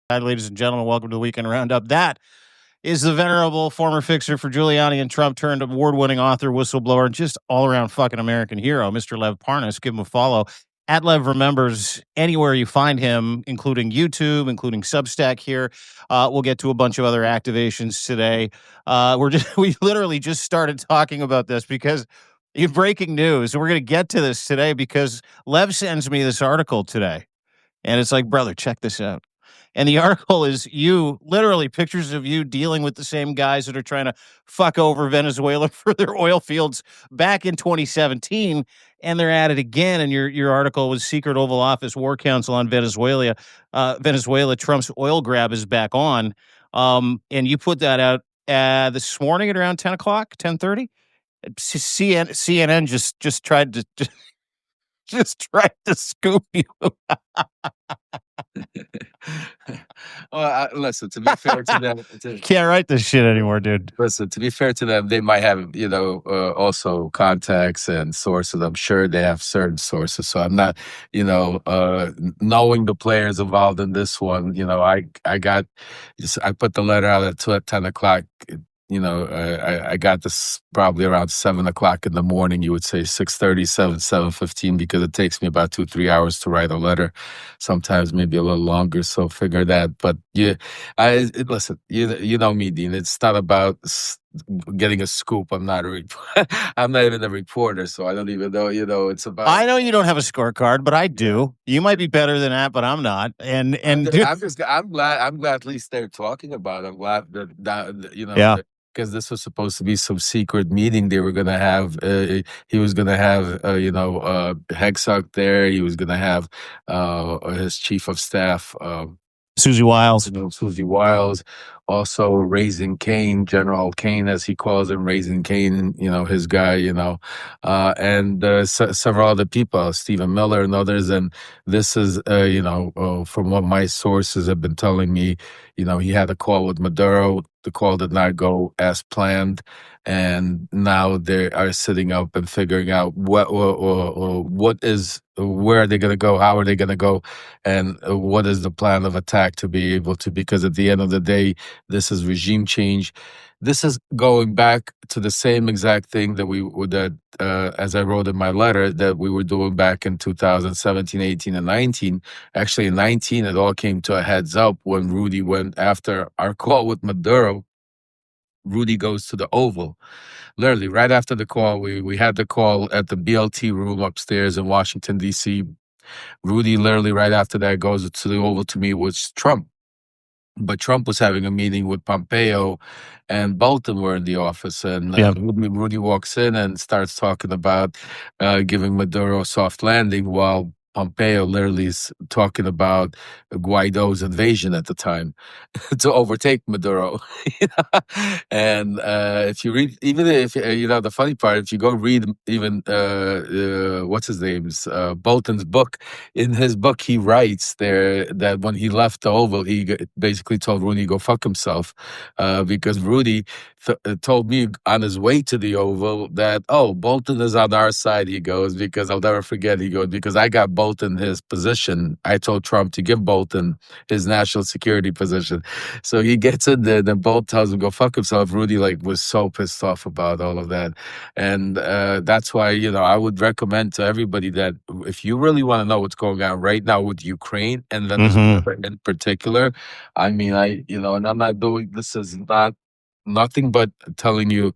Hi, ladies and gentlemen, welcome to the Weekend Roundup. That is the venerable former fixer for Giuliani and Trump turned award-winning author, whistleblower, and just all-around fucking American hero, Mr. Lev Parnas. Give him a follow. At Lev Remembers, anywhere you find him, including YouTube, including Substack here. We'll get to a bunch of other activations today. We literally just started talking about this because breaking news. We're going to get to this today because Lev sends me this article today. And it's like, brother, check this out. And the article is you, literally pictures of you dealing with the same guys that are trying to fuck over Venezuela for their oil fields back in 2017. And they're at it again. And your article was Secret Oval Office War Council on Venezuela. Venezuela, Trump's oil grab is back on. And you put that out this morning at around 10 o'clock, 10:30. CNN just tried to just tried to scoop you. Well, listen, to be fair to them, Can't write this shit anymore, dude. listen, to be fair to them, they might have, also contacts and sources. I'm sure they have certain sources. So I'm not, knowing the players involved in this one, I put the letter out at 10 o'clock. I got this probably around 7 o'clock in the morning. You would say 6:30, 7:15, because it takes me about 2-3 hours to write a letter. Sometimes maybe a little longer. So figure that. But listen, you know me, Dean. It's not about getting a scoop. I'm not I'm not even a reporter, so I don't even know. It's about. I know you don't have a scorecard, but I do. You might be better than that, but I'm not. And I'm glad at least they're talking about it. I'm glad that Yeah. because this was supposed to be some secret meeting they were going to have. He was going to have, Hexuck there. He was going to have his chief of staff, Susie Wiles. Susie Wiles, also Raising Cane, General Kane, as he calls him, Raising Cane, his guy, and several other people, Stephen Miller and others. And this is, from what my sources have been telling me, he had a call with Maduro. The call did not go as planned. And now they are sitting up and figuring out where are they going to go? How are they going to go? And what is the plan of attack to be able to, because at the end of the day, this is regime change. This is going back to the same exact thing that as I wrote in my letter, that we were doing back in 2017, 18, and 19. Actually, in 19, it all came to a heads up when Rudy went after our call with Maduro. Rudy goes to the Oval. Literally, right after the call, we had the call at the BLT room upstairs in Washington, D.C. Rudy, literally, right after that, goes to the Oval to meet with Trump. But Trump was having a meeting with Pompeo, and Bolton were in the office. And Rudy walks in and starts talking about giving Maduro a soft landing, while Pompeo literally is talking about Guaido's invasion at the time to overtake Maduro. And if you read, even if, the funny part, if you go read even, what's his name's, Bolton's book, in his book, he writes there that when he left the Oval, he basically told Rudy to go fuck himself, because Rudy told me on his way to the Oval that, Bolton is on our side, he goes, because I'll never forget, he goes, because I got Bolton his position. I told Trump to give Bolton his national security position. So he gets in there, then Bolton tells him go fuck himself. Rudy was so pissed off about all of that. And that's why, I would recommend to everybody that if you really want to know what's going on right now with Ukraine and Venezuela in particular, I mean, and I'm not doing, this is nothing but telling you,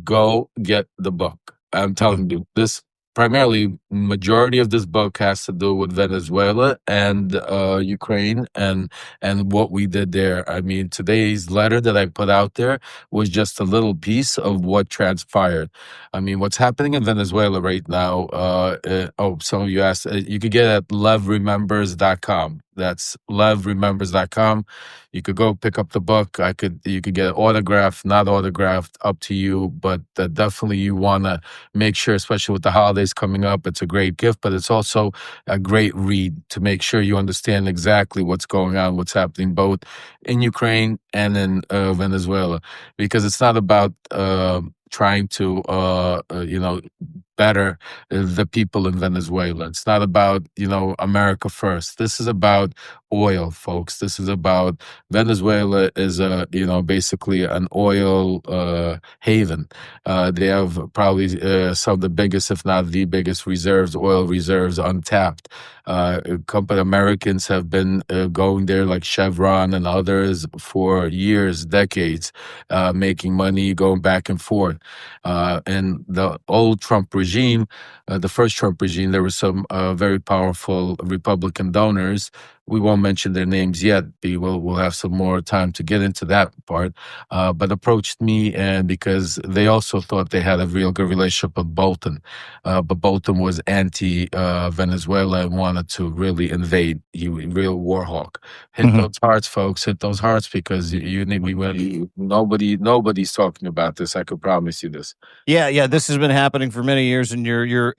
go get the book. I'm telling you, this primarily, majority of this book has to do with Venezuela and Ukraine and what we did there. I mean, today's letter that I put out there was just a little piece of what transpired. I mean, what's happening in Venezuela right now, some of you asked, you could get it at levremembers.com. That's levremembers.com. You could go pick up the book. You could get it autographed, not autographed, up to you. But definitely you want to make sure, especially with the holidays coming up, it's a great gift, but it's also a great read to make sure you understand exactly what's going on, what's happening both in Ukraine and in Venezuela. Because it's not about trying to, better the people in Venezuela. It's not about, America first. This is about oil, folks. This is about Venezuela is basically an oil haven. They have probably some of the biggest, if not the biggest, reserves, oil reserves, untapped. Company Americans have been going there, like Chevron and others, for years, decades, making money, going back and forth. And the old Trump regime, the first Trump regime, there were some very powerful Republican donors. We won't mention their names yet. We'll have some more time to get into that part. But approached me, and because they also thought they had a real good relationship with Bolton, but Bolton was anti Venezuela and wanted to really invade. You real war hawk. Hit Mhm. those hearts, folks. Hit those hearts, because you need. Nobody's talking about this. I could promise you this. Yeah, yeah, this has been happening for many years, and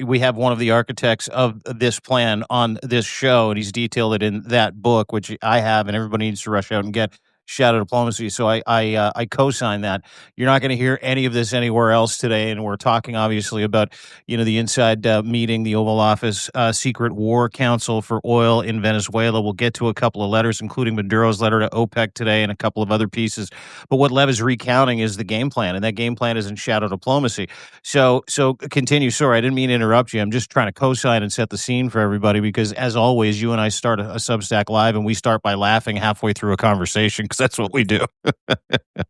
we have one of the architects of this plan on this show, and he's detailed it in that book, which I have, and everybody needs to rush out and get Shadow Diplomacy. So I co-sign that. You're not going to hear any of this anywhere else today, and we're talking obviously about the inside meeting, the Oval Office secret war council for oil in Venezuela. We'll get to a couple of letters, including Maduro's letter to OPEC today, and a couple of other pieces. But what Lev is recounting is the game plan, and that game plan is in shadow diplomacy. So continue. Sorry, I didn't mean to interrupt you. I'm just trying to co-sign and set the scene for everybody because, as always, you and I start a Substack live, and we start by laughing halfway through a conversation because that's what we do.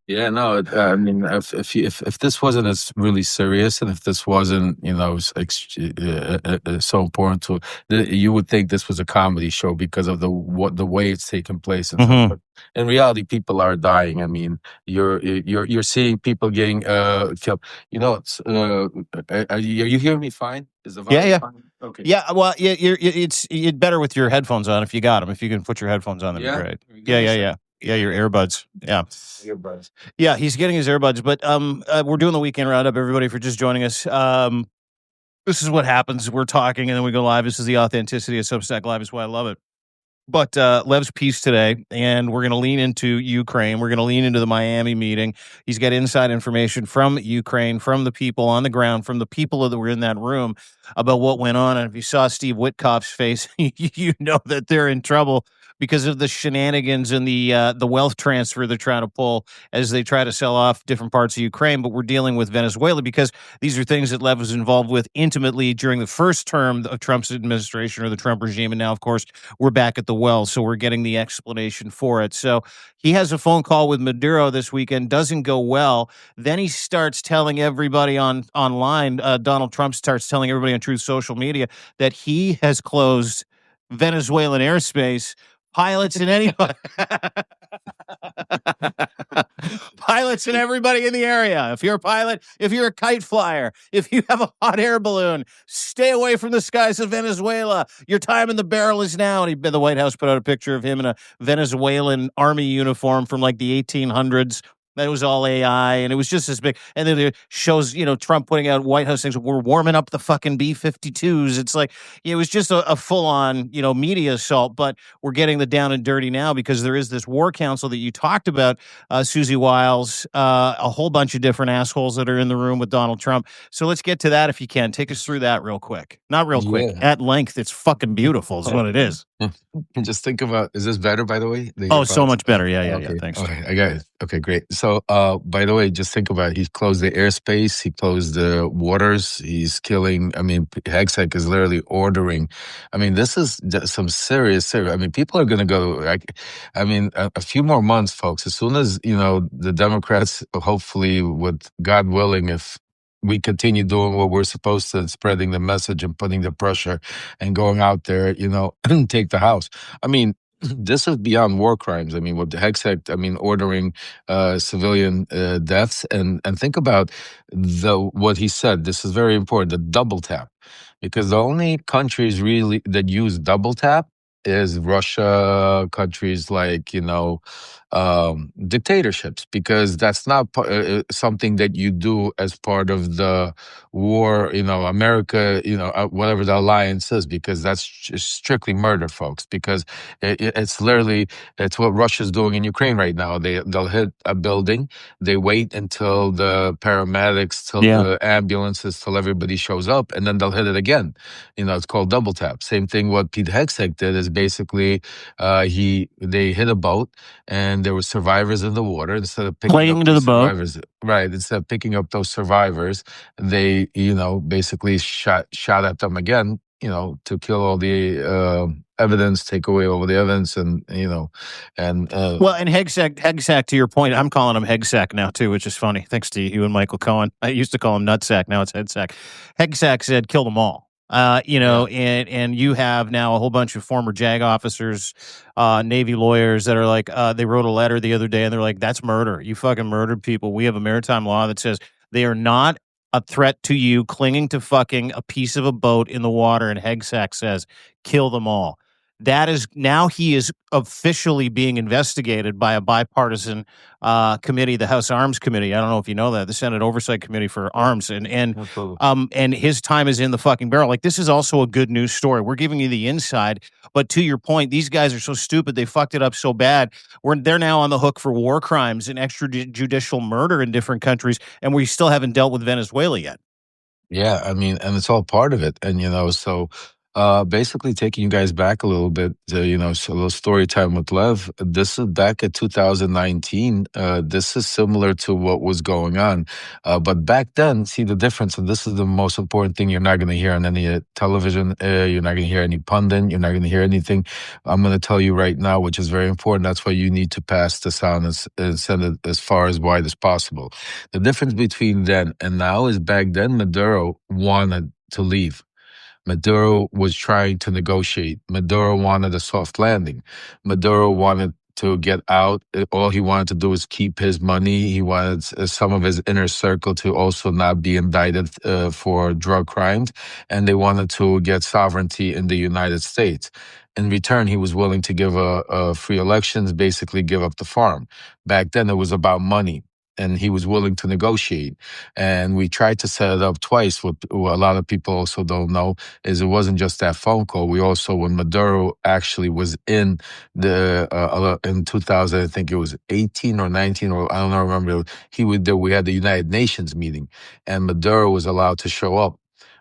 Yeah, no. I mean, if this wasn't as really serious, and if this wasn't, so important to, you would think this was a comedy show because of the way it's taken place and stuff. Mhm. But in reality, people are dying. I mean, you're seeing people getting killed. Are you hearing me fine? Is the Yeah, volume yeah. fine? Okay. Yeah, well, it's better with your headphones on if you got them. If you can put your headphones on, that'd be Yeah. great. Give Yeah, me a yeah, second. yeah. Yeah, your earbuds. Yeah. Earbuds. Yeah, he's getting his earbuds, but we're doing the weekend roundup. Everybody for just joining us. This is what happens. We're talking and then we go live. This is the authenticity of Substack Live. Is why I love it. But Lev's piece today, and we're going to lean into Ukraine. We're going to lean into the Miami meeting. He's got inside information from Ukraine, from the people on the ground, from the people that were in that room about what went on. And if you saw Steve Witkoff's face, you know that they're in trouble because of the shenanigans and the wealth transfer they're trying to pull as they try to sell off different parts of Ukraine. But we're dealing with Venezuela because these are things that Lev was involved with intimately during the first term of Trump's administration or the Trump regime. And now, of course, we're back at the well, so we're getting the explanation for it. So he has a phone call with Maduro this weekend, doesn't go well. Then he starts telling everybody online. Donald Trump starts telling everybody on Truth Social Media that he has closed Venezuelan airspace. Pilots and anybody, pilots and everybody in the area. If you're a pilot, if you're a kite flyer, if you have a hot air balloon, stay away from the skies of Venezuela. Your time in the barrel is now. And the White House put out a picture of him in a Venezuelan army uniform from like the 1800s. That was all AI, and it was just as big. And then it shows, Trump putting out White House things. We're warming up the fucking B-52s. It's like it was just a full-on, media assault. But we're getting the down and dirty now because there is this war council that you talked about, Susie Wiles, a whole bunch of different assholes that are in the room with Donald Trump. So let's get to that if you can. Take us through that real quick. Not real quick, Yeah. at length. It's fucking beautiful is what it is. Just think about, is this better, by the way? The Oh, so earbuds? much better. Yeah, yeah, yeah. Okay. Thanks. Okay. I got it. Okay, great. So, by the way, just think about it. He closed the airspace. He closed the waters. He's killing. I mean, Hexec is literally ordering. I mean, this is just some serious. I mean, people are going to go. A few more months, folks. As soon as the Democrats, hopefully, with God willing, if we continue doing what we're supposed to, spreading the message and putting the pressure and going out there, take the House. I mean, this is beyond war crimes. I mean, what the Hexact, ordering civilian deaths, and think about what he said. This is very important. The double tap, because the only countries really that use double tap is Russia, countries like dictatorships, because that's not something that you do as part of the war, America, whatever the alliance is, because that's just strictly murder, folks, because it's literally, it's what Russia's doing in Ukraine right now. They'll hit a building, they wait until the paramedics, till Yeah. the ambulances, till everybody shows up, and then they'll hit it again. It's called double tap. Same thing what Pete Hegseth did is basically, they hit a boat, and there were survivors in the water. Instead of picking Clinging up to the these boat. survivors, right? Instead of picking up those survivors, they, basically shot at them again, to kill all the evidence, take away all the evidence, and and Well, and Hegsack, to your point, I'm calling him Hegsack now too, which is funny. Thanks to you and Michael Cohen. I used to call him Nutsack. Now it's Headsack. Hegsack said, "Kill them all." yeah, And you have now a whole bunch of former JAG officers, Navy lawyers that are like, they wrote a letter the other day, and they're like, "That's murder. You fucking murdered people. We have a maritime law that says they are not a threat to you clinging to fucking a piece of a boat in the water." And Hegsack says, "Kill them all." That is now he is officially being investigated by a bipartisan committee, the House Arms Committee. I don't know if you know that, the Senate Oversight Committee for yeah, Arms, absolutely. and his time is in the fucking barrel. Like, this is also a good news story. We're giving you the inside, but to your point, these guys are so stupid. They fucked it up so bad. They're now on the hook for war crimes and extrajudicial murder in different countries, and we still haven't dealt with Venezuela yet. Yeah, I mean, and it's all part of it. And, so basically taking you guys back a little bit, so a little story time with Lev. This is back at 2019. This is similar to what was going on. But back then, see the difference, and this is the most important thing you're not going to hear on any television. You're not going to hear any pundit. You're not going to hear anything. I'm going to tell you right now, which is very important. That's why you need to pass this on and send it as far as wide as possible. The difference between then and now is back then Maduro wanted to leave. Maduro was trying to negotiate. Maduro wanted a soft landing. Maduro wanted to get out. All he wanted to do was keep his money. He wanted some of his inner circle to also not be indicted for drug crimes. And they wanted to get sovereignty in the United States. In return, he was willing to give a free elections, basically give up the farm. Back then, it was about money, and he was willing to negotiate. And we tried to set it up twice. What a lot of people also don't know is it wasn't just that phone call. We also, when Maduro actually was in in 2000, I think it was 18 or 19, or I don't know, remember, he would there. We had the United Nations meeting, and Maduro was allowed to show up.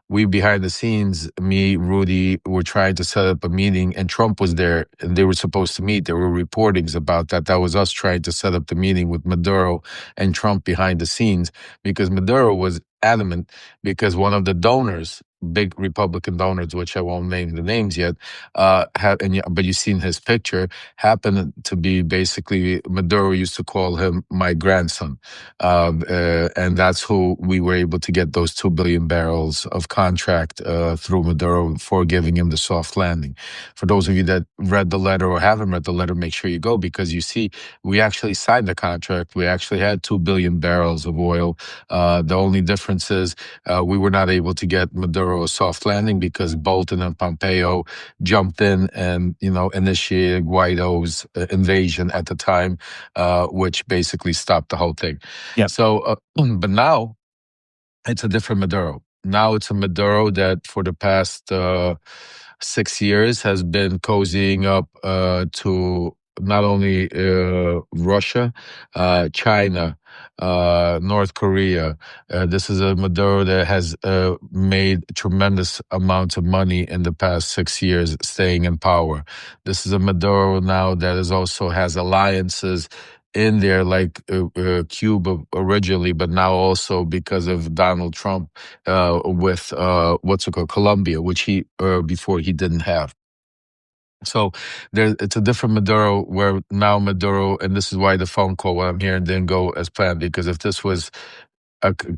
We behind the scenes, me, Rudy, were trying to set up a meeting, and Trump was there, and they were supposed to meet. There were reportings about that. That was us trying to set up the meeting with Maduro and Trump behind the scenes, because Maduro was adamant, because one of the donors, big Republican donors, which I won't name the names yet, but you've seen his picture, happened to be basically, Maduro used to call him my grandson. And that's who we were able to get those 2 billion barrels of contract through Maduro for giving him the soft landing. For those of you that read the letter or haven't read the letter, make sure you go, because you see, we actually signed the contract. We actually had 2 billion barrels of oil. The only difference is we were not able to get Maduro a soft landing because Bolton and Pompeo jumped in and, initiated Guaido's invasion at the time, which basically stopped the whole thing. Yep. So, but now it's a different Maduro. Now it's a Maduro that for the past 6 years has been cozying up to not only Russia, China, North Korea. This is a Maduro that has made tremendous amounts of money in the past 6 years staying in power. This is a Maduro now that is also has alliances in there, like Cuba originally, but now also because of Donald Trump with what's it called, Colombia, which he before he didn't have. So it's a different Maduro, where now Maduro, and this is why the phone call, what I'm hearing, didn't go as planned, because if this was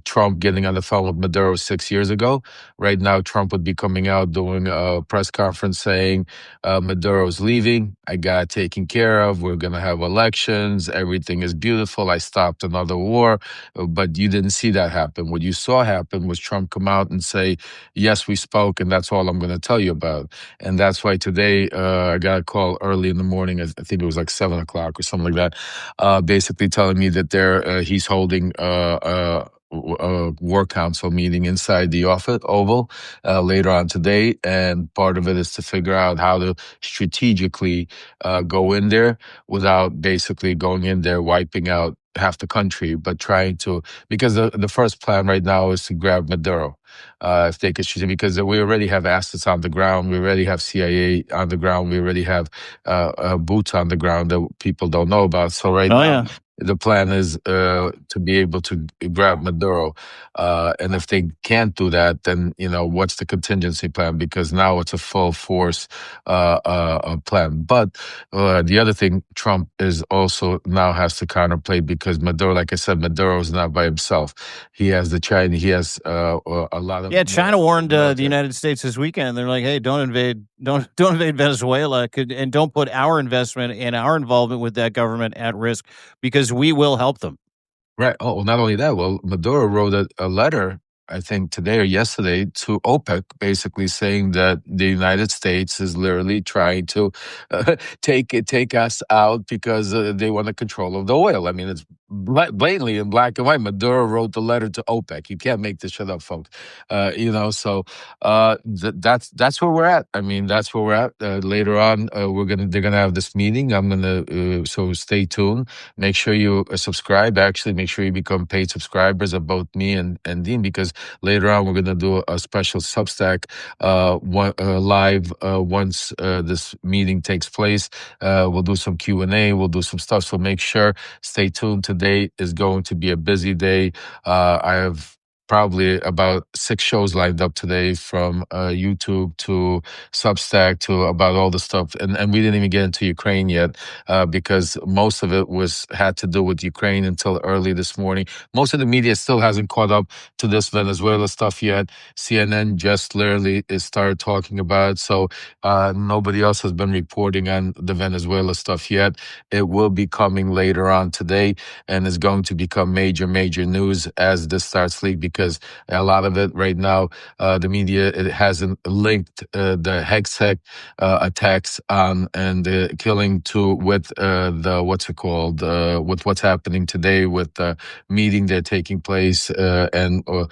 Trump getting on the phone with Maduro 6 years ago. Right now, Trump would be coming out doing a press conference saying Maduro's leaving. I got it taken care of. We're going to have elections. Everything is beautiful. I stopped another war. But you didn't see that happen. What you saw happen was Trump come out and say, yes, we spoke, and that's all I'm going to tell you about. And that's why today I got a call early in the morning. I think it was like 7 o'clock or something like that, basically telling me that he's holding a war council meeting inside the office Oval later on today, and part of it is to figure out how to strategically go in there without basically going in there wiping out half the country, but trying to, because the first plan right now is to grab Maduro. If they could shoot him, because we already have assets on the ground, we already have CIA on the ground, we already have boots on the ground that people don't know about. So right Oh now, yeah. the plan is to be able to grab Maduro, and if they can't do that, then what's the contingency plan? Because now it's a full force plan. But the other thing, Trump is also now has to counterplay, because Maduro, like I said, Maduro is not by himself. He has the China. He has a lot of Yeah, China warned the military. United States this weekend. They're like, "Hey, don't invade, don't invade Venezuela, and don't put our investment and our involvement with that government at risk, because we will help them." Right. Oh, well, not only that. Well, Maduro wrote a letter, I think today or yesterday, to OPEC, basically saying that the United States is literally trying to take us out because they want the control of the oil. I mean, it's blatantly in black and white. Maduro wrote the letter to OPEC. You can't make this shit up, folks. So that's where we're at. I mean, that's where we're at. Later on, they're gonna have this meeting. I'm gonna so stay tuned. Make sure you subscribe. Actually, make sure you become paid subscribers of both me and Dean, because later on we're going to do a special Substack live once this meeting takes place. We'll do some Q&A. We'll do some stuff. So make sure, stay tuned. Today is going to be a busy day. I have probably about 6 shows lined up today, from YouTube to Substack to about all the stuff. And we didn't even get into Ukraine yet, because most of it had to do with Ukraine until early this morning. Most of the media still hasn't caught up to this Venezuela stuff yet. CNN just literally started talking about it. So nobody else has been reporting on the Venezuela stuff yet. It will be coming later on today, and is going to become major news as this starts leak, because a lot of it right now, the media, it hasn't linked the Hexec attacks on and the killing with the with what's happening today with the meeting they're taking place, and the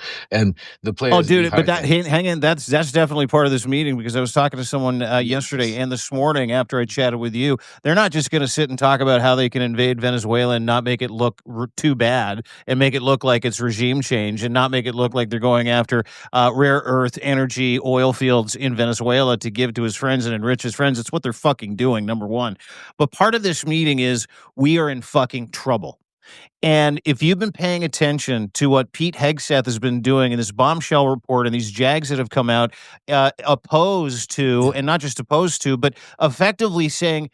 Oh, players dude, but behind that them. hang in. That's definitely part of this meeting, because I was talking to someone yesterday Yes. and this morning after I chatted with you. They're not just going to sit and talk about how they can invade Venezuela and not make it look too bad, and make it look like it's regime change, and not make it look like they're going after rare earth energy oil fields in Venezuela to give to his friends and enrich his friends. It's what they're fucking doing, number one. But part of this meeting is we are in fucking trouble. And if you've been paying attention to what Pete Hegseth has been doing in this bombshell report and these JAGs that have come out, opposed to, and not just opposed to, but effectively saying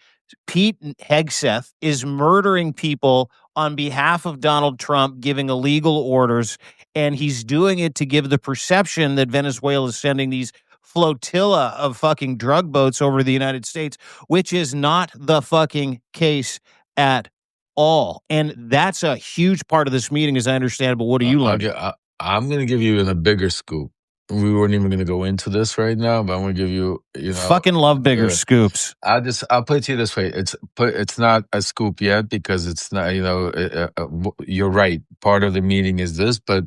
Pete Hegseth is murdering people on behalf of Donald Trump, giving illegal orders, and he's doing it to give the perception that Venezuela is sending these flotilla of fucking drug boats over the United States, which is not the fucking case at all. And that's a huge part of this meeting, as I understand. But what are you learning? I'm going to give you a bigger scoop. We weren't even going to go into this right now, but I'm going to give you, Fucking love bigger uh, scoops. I'll put it to you this way. It's not a scoop yet, because it's not, you're right. Part of the meeting is this, but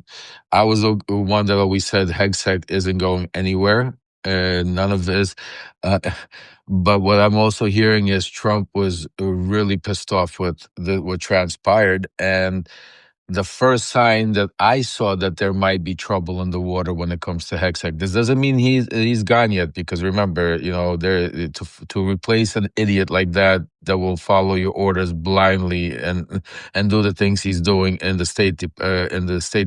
I was the one that always said Hegseth isn't going anywhere. None of this. Uh, but what I'm also hearing is Trump was really pissed off with what transpired. And the first sign that I saw that there might be trouble in the water when it comes to Hexac. This doesn't mean he's gone yet, because remember, there to replace an idiot like that that will follow your orders blindly and do the things he's doing in the State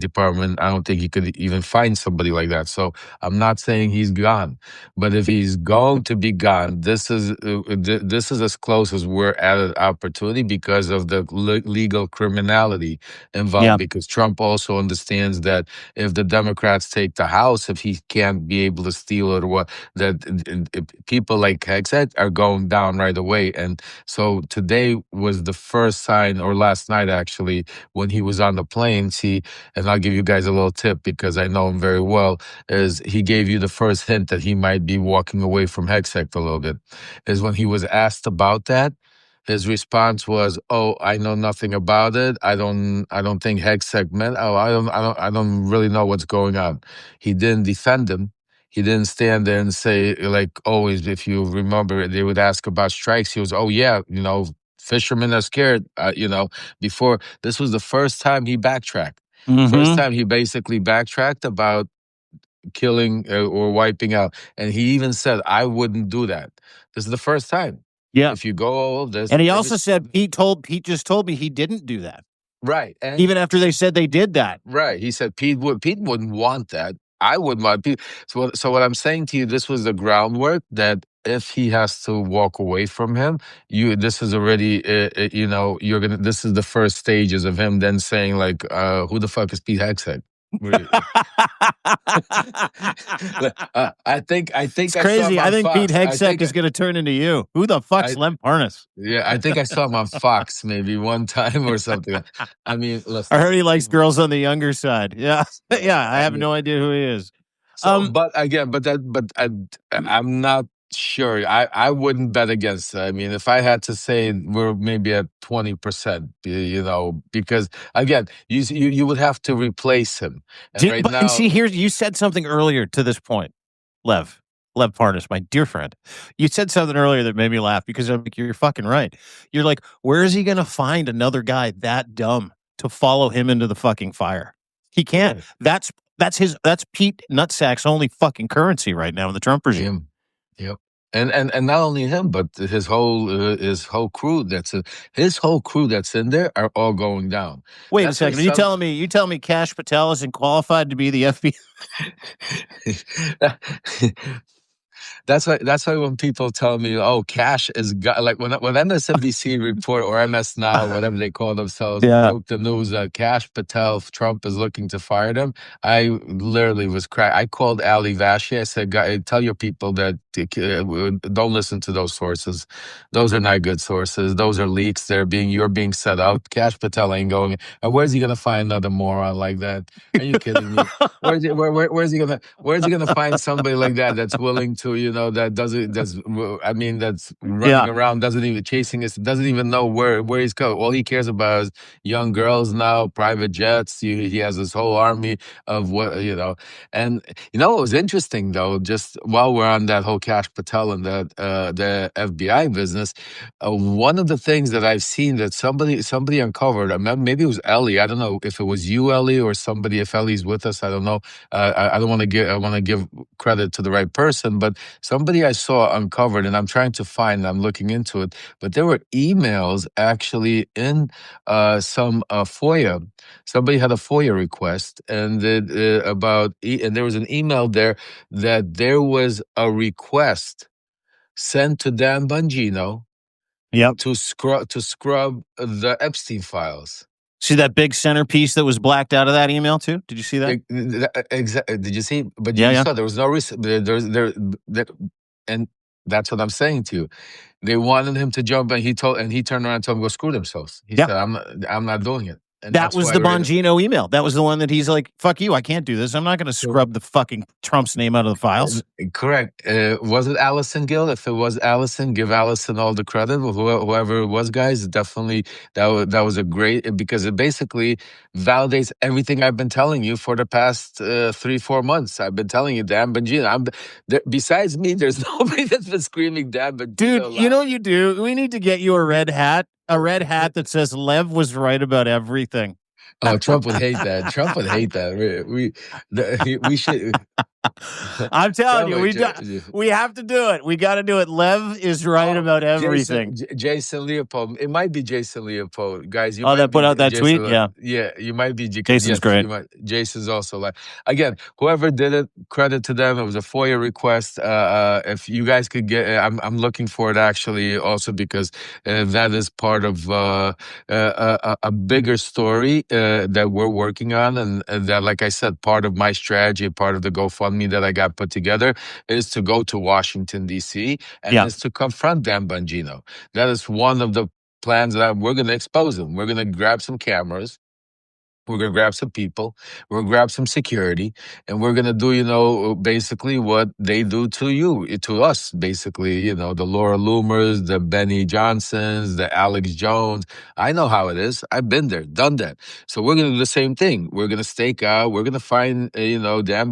Department. I don't think he could even find somebody like that. So I'm not saying he's gone, but if he's going to be gone, this is as close as we're at an opportunity because of the legal criminality involved. Yeah. Because Trump also understands that if the Democrats take the House, if he can't be able to steal it or what, that people like Hexet are going down right away. And so today was the first sign, or last night actually, when he was on the plane. See, and I'll give you guys a little tip because I know him very well. Is he gave you the first hint that he might be walking away from Hexet a little bit? Is when he was asked about that. His response was, "Oh, I know nothing about it. I don't think Hexec meant. Oh, I don't really know what's going on." He didn't defend him. He didn't stand there and say, like always, if you remember, they would ask about strikes. He was, "Oh yeah, fishermen are scared." Before this was the first time he backtracked. First Mm-hmm. time he basically backtracked about killing or wiping out, and he even said, "I wouldn't do that." This is the first time. Yeah. If you go all of this, And he also said Pete just told me he didn't do that. right, and Even after they said they did that. right, he said Pete wouldn't want that. I wouldn't want Pete. So what I'm saying to you, this was the groundwork that if he has to walk away from him, this is already you're gonna. This is the first stages of him then saying like, "Who the fuck is Pete Hegseth?" I think It's I saw him crazy. I on think Pete Fox. I Hegseth think is going to turn into you. Who the fuck's I Lem Parnas? yeah, I think I saw him on Fox maybe one time or something. I mean, I listen. heard he likes girls on the younger side. Yeah. Yeah. I I have mean, no idea who he is. so, but again, I'm not sure. I wouldn't bet against it. I mean, if I had to say, we're maybe at 20%, because again, you would have to replace him, and right And now, see, here, you said something earlier to this point, Lev. Lev Parnas, my dear friend. You said something earlier that made me laugh because I'm like, you're fucking right. You're like, where is he going to find another guy that dumb to follow him into the fucking fire? He can't. right, That's Pete Nutsack's only fucking currency right now in the Trump regime. him, yep. And not only him, but his whole crew that's in there are all going down. Wait a That's why second. You telling me Kash Patel isn't qualified to be the FBI? That's why when people tell me, "Oh, Cash is like when MSNBC report or MS Now, whatever they call themselves, Yeah. broke the news that Cash Patel, Trump is looking to fire them." I literally was crying. I called Ali Vashi. I said, Tell your people that don't listen to those sources. Those are not good sources. Those are leaks. You're being set up. Cash Patel ain't going. Where's he gonna find another moron like that? Are you kidding me? Where's he gonna find somebody like that that's willing to, that doesn't that's I mean that's running Yeah. around, doesn't even chasing us, doesn't even know where he's going. All he cares about is young girls now, private jets. He has this whole army of And what was interesting though, just while we're on that whole Cash Patel and that the FBI business, one of the things that I've seen that somebody uncovered, maybe it was Ellie. I don't know if it was you, Ellie, or somebody. If Ellie's with us, I don't know. I don't want to give. I want to give credit to the right person, but somebody I saw uncovered, and I'm trying to find. I'm looking into it, but there were emails actually in some FOIA. Somebody had a FOIA request, and and there was an email there that there was a request sent to Dan Bongino Yep. to scrub the Epstein files. See that big centerpiece that was blacked out of that email too? Did you see that? Exactly. Did you see? But Yeah, you yeah. saw there was no reason. And that's what I'm saying to you. They wanted him to jump, and he turned around and told him go screw themselves. He Yeah. said, I'm not doing it. And That that's was why the Bongino email. That was the one that he's like, fuck you, I can't do this. I'm not going to scrub the fucking Trump's name out of the files. Correct. Was it Allison Gill? If it was Allison, give Allison all the credit. Whoever it was, guys, definitely that was a great, because it basically validates everything I've been telling you for the past 3-4 months. I've been telling you, Dan Bongino. Besides me, there's nobody that's been screaming Dan Bongino. Dude, you know what you do? We need to get you a red hat that says Lev was right about everything. Oh, Trump would hate that. Trump would hate that. We should. I'm telling Tell you, me, we have to do it. We got to do it. Lev is right oh, about everything. Jason Leopold. It might be Jason Leopold, guys. You Oh, might that be put out that tweet. Jason. Yeah, Yeah, you might be because Jason's yes, great. you might. Jason's also like again. Whoever did it, credit to them. It was a FOIA request. If you guys could get, I'm looking for it actually also because that is part of a bigger story that we're working on, and that, like I said, part of my strategy, part of the GoFundMe that I got put together is to go to Washington D.C. and Yeah. is to confront Dan Bongino. That is one of the plans that we're going to expose him. We're going to grab some cameras. We're gonna grab some people. We're gonna grab some security, and we're gonna do, basically what they do to you, to us, basically. The Laura Loomers, the Benny Johnsons, the Alex Jones. I know how it is. I've been there, done that. So we're gonna do the same thing. We're gonna stake out. We're gonna find, Dan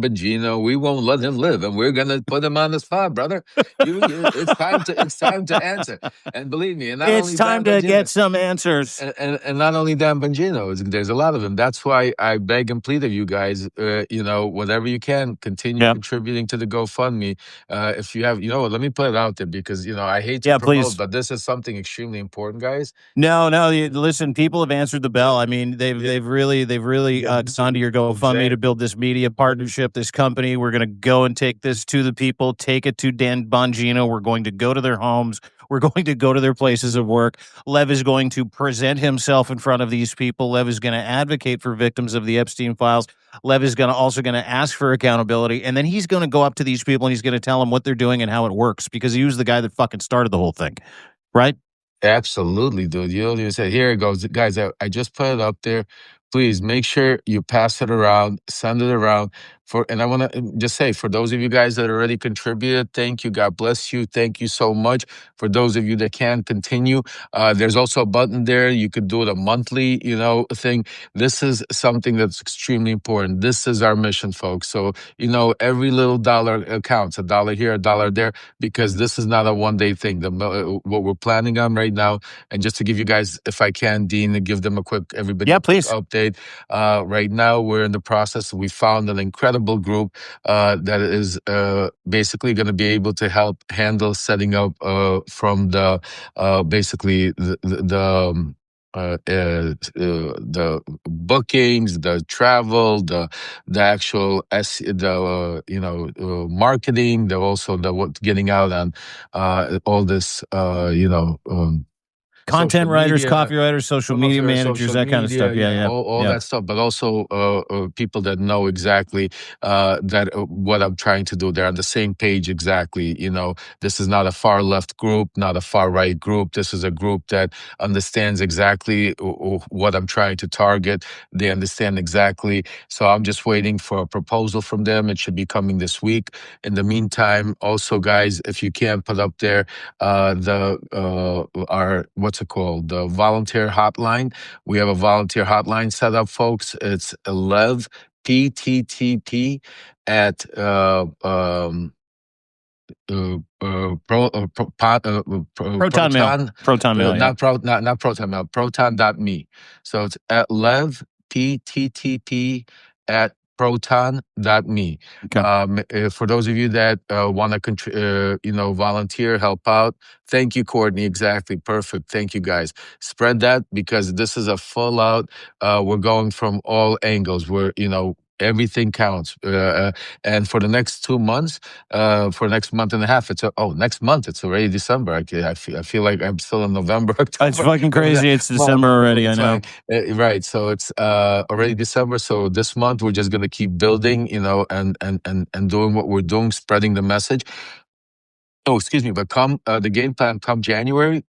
Bongino. We won't let him live, and we're gonna put him on the spot, brother. It's time to answer. And believe me, and not It's only Dan time to Bongino. get some answers. And not only Dan Bongino, there's a lot of them. That's why I beg and plead of you guys, whatever you can, continue Yeah. contributing to the GoFundMe. If you have, let me put it out there because, I hate to Yeah, promote, please. but this is something extremely important, guys. No. Listen, people have answered the bell. I mean, they've really gone to your GoFundMe to build this media partnership, this company. We're going to go and take this to the people, take it to Dan Bongino. We're going to go to their homes. We're going to go to their places of work. Lev is going to present himself in front of these people. Lev is going to advocate for victims of the Epstein files. Lev is also going to ask for accountability, and then he's going to go up to these people and he's going to tell them what they're doing and how it works because he was the guy that fucking started the whole thing, right? Absolutely, dude. You don't even say, here it goes. Guys, I just put it up there. Please make sure you pass it around, send it around. And I want to just say, for those of you guys that already contributed, thank you. God bless you. Thank you so much. For those of you that can continue, there's also a button there. You could do it a monthly, thing. This is something that's extremely important. This is our mission, folks. So, every little dollar counts, a dollar here, a dollar there, because this is not a one-day thing. What we're planning on right now, and just to give you guys, if I can, Dean, to give them everybody Yeah, please. update. Right now, we're in the process. We found an incredible group that is basically going to be able to help handle setting up from the basically the bookings, the travel, the actual marketing, what getting out on all this Content writers, media, copywriters, social media managers, that kind of stuff. Yeah. all that stuff, but also people that know exactly that what I'm trying to do. They're on the same page exactly. This is not a far left group, not a far right group. This is a group that understands exactly what I'm trying to target. They understand exactly. So I'm just waiting for a proposal from them. It should be coming this week. In the meantime, also, guys, if you can put up there our what's it called, the volunteer hotline. We have a volunteer hotline set up, folks. It's 11 PTTP at Proton mail. Proton mail, yeah. Not proton mail, proton.me. So it's at lev pttp at proton.me. Okay. For those of you that want to volunteer, help out, thank you, Courtney. Exactly, perfect. Thank you, guys. Spread that, because this is a full out. We're going from all angles. Everything counts. And for the next 2 months, for next month and a half, next month, it's already December. I feel like I'm still in November, October. It's fucking crazy. It's December already. I know. Right. So it's already December. So this month we're just gonna keep building, and doing what we're doing, spreading the message. Oh, excuse me. But come the game plan, come January,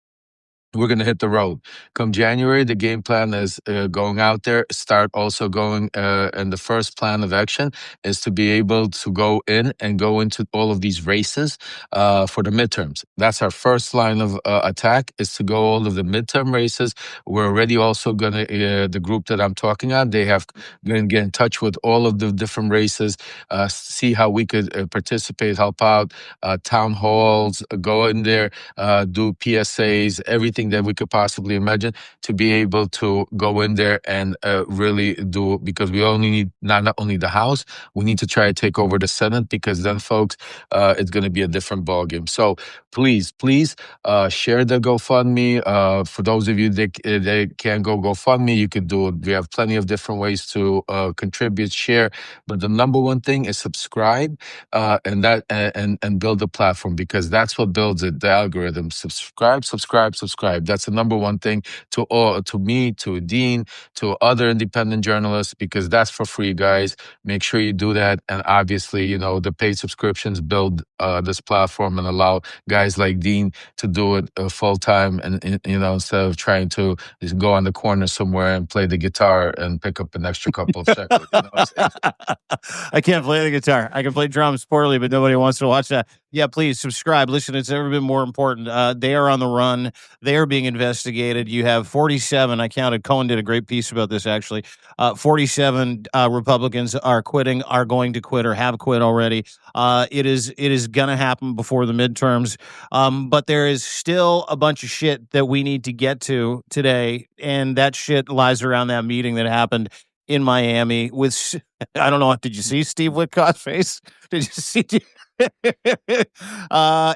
we're going to hit the road. Come January, the game plan is going out there, start also going, and the first plan of action is to be able to go into all of these races for the midterms. That's our first line of attack, is to go all of the midterm races. We're already also going to, the group that I'm talking on, they have going to get in touch with all of the different races, see how we could participate, help out, town halls, go in there, do PSAs, everything anything that we could possibly imagine to be able to go in there and really do, because we only need not only the House, we need to try to take over the Senate, because then, folks, it's going to be a different ballgame. So please share the GoFundMe. For those of you that can't go GoFundMe, you could do it. We have plenty of different ways to contribute, share. But the number one thing is subscribe, and build a platform, because that's what builds it. The algorithm. Subscribe. That's the number one thing to me, to Dean, to other independent journalists, because that's for free, guys. Make sure you do that. And obviously, the paid subscriptions build this platform and allow guys like Dean to do it full time, and instead of trying to just go on the corner somewhere and play the guitar and pick up an extra couple of shekels. You know what I'm saying? I can't play the guitar. I can play drums poorly, but nobody wants to watch that. Yeah, please subscribe. Listen, it's never been more important. They are on the run. They are being investigated. You have 47. I counted. Cohen did a great piece about this, actually. 47 Republicans are going to quit, or have quit already. It is going to happen before the midterms. But there is still a bunch of shit that we need to get to today, and that shit lies around that meeting that happened in Miami with, I don't know, did you see Steve Witkoff's face? Did you see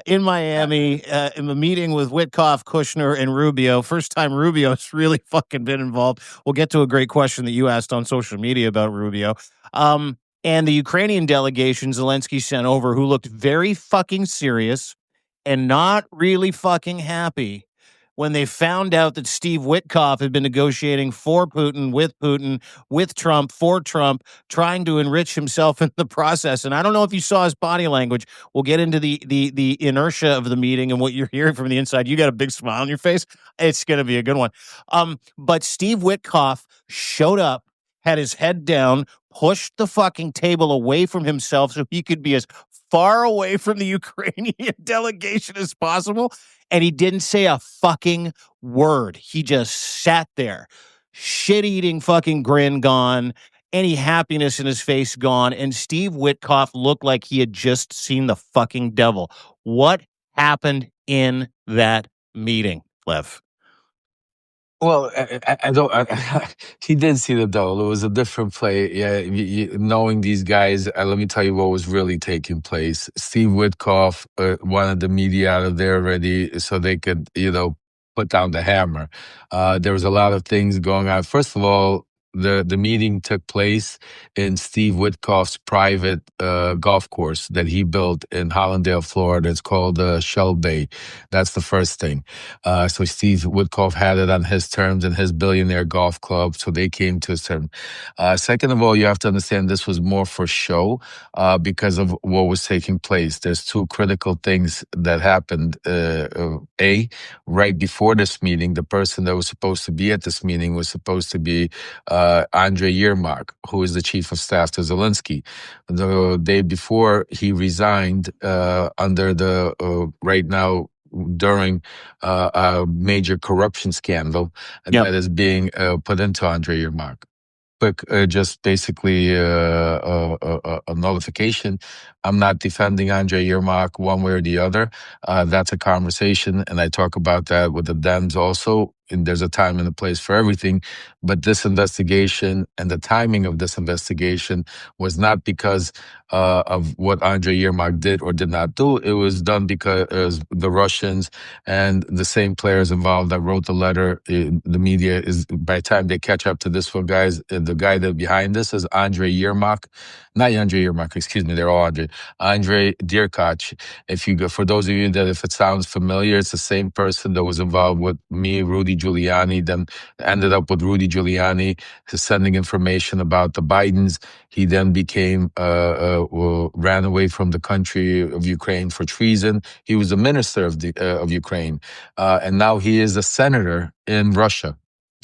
in Miami, in the meeting with Witkoff, Kushner, and Rubio? First time Rubio's really fucking been involved. We'll get to a great question that you asked on social media about Rubio. And the Ukrainian delegation Zelensky sent over, who looked very fucking serious and not really fucking happy when they found out that Steve Witkoff had been negotiating for Putin, with Trump, for Trump, trying to enrich himself in the process. And I don't know if you saw his body language. We'll get into the inertia of the meeting and what you're hearing from the inside. You got a big smile on your face. It's going to be a good one. But Steve Witkoff showed up, had his head down, pushed the fucking table away from himself so he could be as far away from the Ukrainian delegation as possible. And he didn't say a fucking word. He just sat there, shit-eating fucking grin gone, any happiness in his face gone. And Steve Witkoff looked like he had just seen the fucking devil. What happened in that meeting, Lev? Well, I don't. He did see the devil. It was a different play. Yeah, knowing these guys, let me tell you what was really taking place. Steve Witkoff wanted the media out of there already, so they could, put down the hammer. There was a lot of things going on. First of all, the meeting took place in Steve Witkoff's private golf course that he built in Hollandale, Florida. It's called Shell Bay. That's the first thing. So Steve Witkoff had it on his terms and his billionaire golf club, so they came to his terms. Second of all, you have to understand this was more for show because of what was taking place. There's two critical things that happened. Right before this meeting, the person that was supposed to be at this meeting was supposed to be Andrei Yermak, who is the chief of staff to Zelensky. The day before, he resigned under the right now during a major corruption scandal that is being put into Andrei Yermak. Quick, just basically a notification. I'm not defending Andrei Yermak one way or the other. That's a conversation, and I talk about that with the Dems also. And there's a time and a place for everything. But this investigation and the timing of this investigation was not because of what Andrei Yermak did or did not do. It was done because the Russians and the same players involved that wrote the letter, the media is, by the time they catch up to this one, guys, the guy that behind this is Andrei Yermak. Not Andrei Yermak, excuse me, they're all Andrei Derkach. For those of you that, if it sounds familiar, it's the same person that was involved with me, Rudy Giuliani, then ended up with Rudy Giuliani sending information about the Bidens. He then ran away from the country of Ukraine for treason. He was the minister of Ukraine, and now he is a senator in Russia.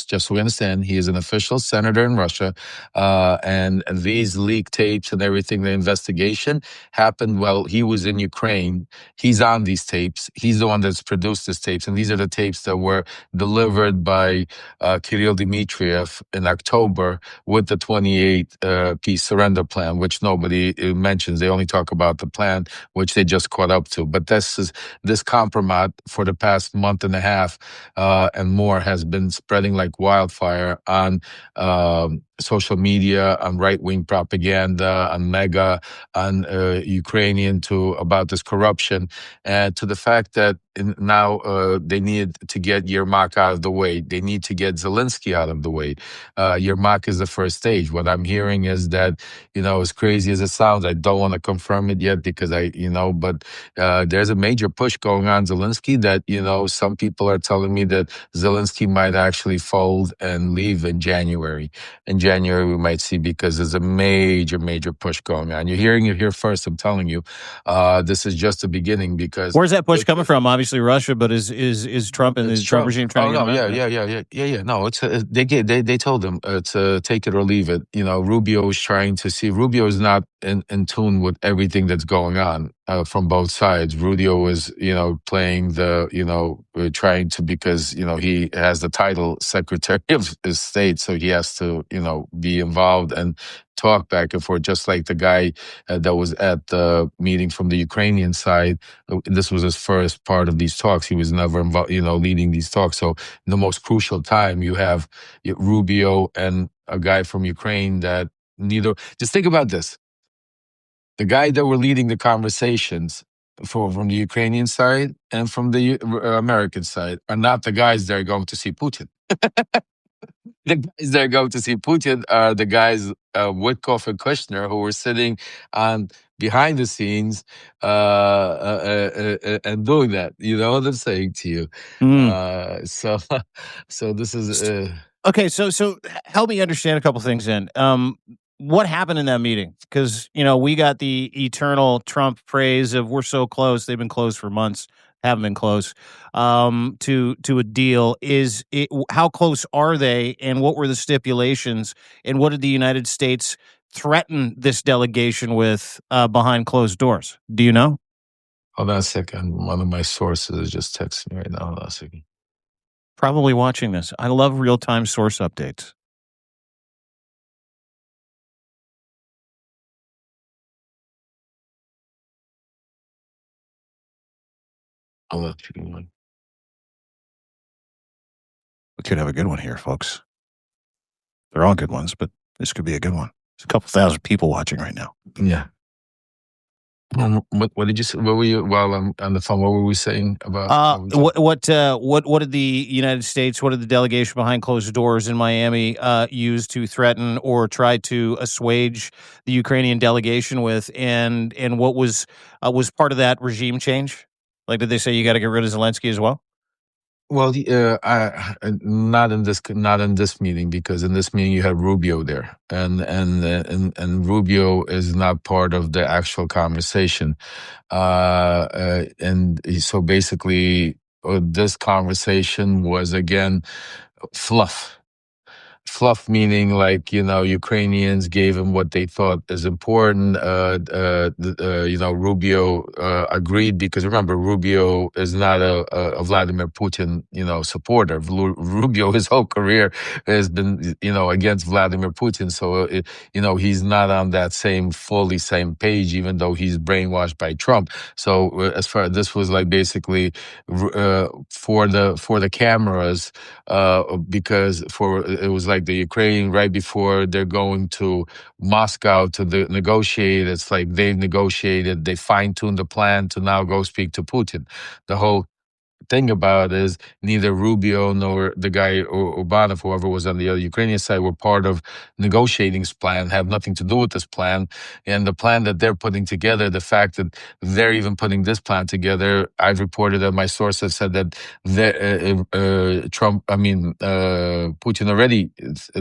Just so we understand, he is an official senator in Russia, and these leaked tapes and everything, the investigation happened while he was in Ukraine. He's on these tapes. He's the one that's produced these tapes, and these are the tapes that were delivered by Kirill Dmitriev in October with the 28-piece surrender plan, which nobody mentions. They only talk about the plan, which they just caught up to. But this compromise for the past month and a half and more has been spreading like wildfire on social media, on right-wing propaganda, on mega, on Ukrainian to about this corruption, and to the fact that now they need to get Yermak out of the way. They need to get Zelensky out of the way. Yermak is the first stage. What I'm hearing is that, as crazy as it sounds, I don't want to confirm it yet because but there's a major push going on Zelensky that, some people are telling me that Zelensky might actually fold and leave in January. In January, we might see, because there's a major, major push going on. You're hearing it here first. I'm telling you, this is just the beginning. Because where's that push coming from? Obviously Russia, but is Trump and the Trump regime trying to get him out? Yeah. No, it's they told him to take it or leave it. Rubio is trying to see. Rubio is not in tune with everything that's going on from both sides. Rubio is playing the trying to, because he has the title Secretary of State, so he has to be involved and talk back and forth, just like the guy that was at the meeting from the Ukrainian side. This was his first part of these talks. He was never involved, leading these talks. So in the most crucial time, you have Rubio and a guy from Ukraine that neither. Just think about this: the guy that were leading the conversations from the Ukrainian side and from the American side are not the guys that are going to see Putin. The guys that are going to see Putin are the guys, Witkoff and Kushner, who were sitting on behind the scenes and doing that. You know what I'm saying to you? So, so this is. Okay, so help me understand a couple things then. What happened in that meeting? Because we got the eternal Trump praise of we're so close. They've been close for months, haven't been close to a deal. How close are they, and what were the stipulations, and what did the United States threaten this delegation with behind closed doors? Do you know? Hold on a second. One of my sources is just texting me right now. Hold on a second. Probably watching this. I love real-time source updates. I'll let you know. We could have a good one here, folks. They're all good ones, but this could be a good one. There's a couple thousand people watching right now. Yeah. What did you say? What were you, while I'm on the phone, what were we saying about? What did the United States, what did the delegation behind closed doors in Miami use to threaten or try to assuage the Ukrainian delegation with, and what was part of that regime change? Like, did they say you got to get rid of Zelensky as well? Well, not in this meeting, because in this meeting you had Rubio there, and Rubio is not part of the actual conversation, and so basically this conversation was again fluff. Fluff meaning, like, Ukrainians gave him what they thought is important. Rubio agreed, because remember, Rubio is not a Vladimir Putin, supporter. Rubio, his whole career has been, against Vladimir Putin. So, he's not on that fully same page, even though he's brainwashed by Trump. So as far as this was like basically for the cameras, because it was like the Ukraine right before they're going to Moscow to negotiate. It's like they've negotiated, they fine-tuned the plan to now go speak to Putin. The whole thing about it is neither Rubio nor the guy or Obanov, whoever was on the other Ukrainian side, were part of negotiating this plan, have nothing to do with this plan. And the plan that they're putting together, the fact that they're even putting this plan together, I've reported that my sources said that Putin already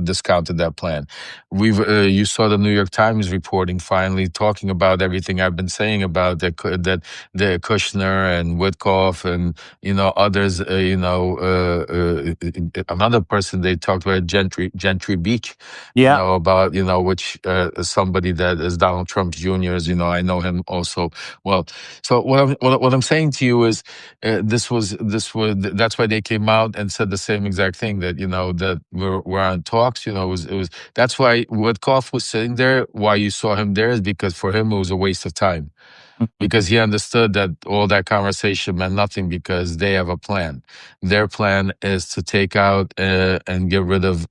discounted that plan. You saw the New York Times reporting, finally talking about everything I've been saying about that the Kushner and Witkoff and others, another person they talked about Gentry Beach, Yeah. about, which is somebody that is Donald Trump Jr.'s, I know him also well. So what I'm saying to you is, that's why they came out and said the same exact thing, that, that we're on talks, it was that's why Witkoff was sitting there. Why you saw him there is because for him it was a waste of time, Mhm. because he understood that all that conversation meant nothing, because they have a plan. Their plan is to take out and get rid of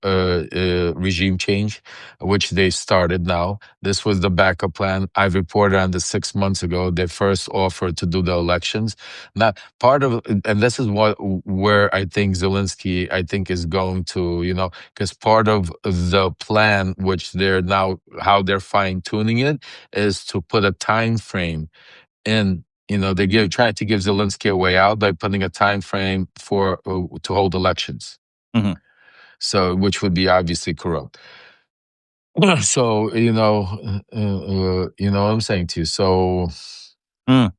regime change, which they started now. This was the backup plan. I reported on this 6 months ago. They first offered to do the elections. Now, part of, and this is where I think Zelensky, is going to, because part of the plan, which they're now, how they're fine tuning it, is to put a time frame in. They trying to give Zelensky a way out by putting a time frame for to hold elections. Mhm. So, which would be obviously corrupt. So, what I'm saying to you. So, Mm.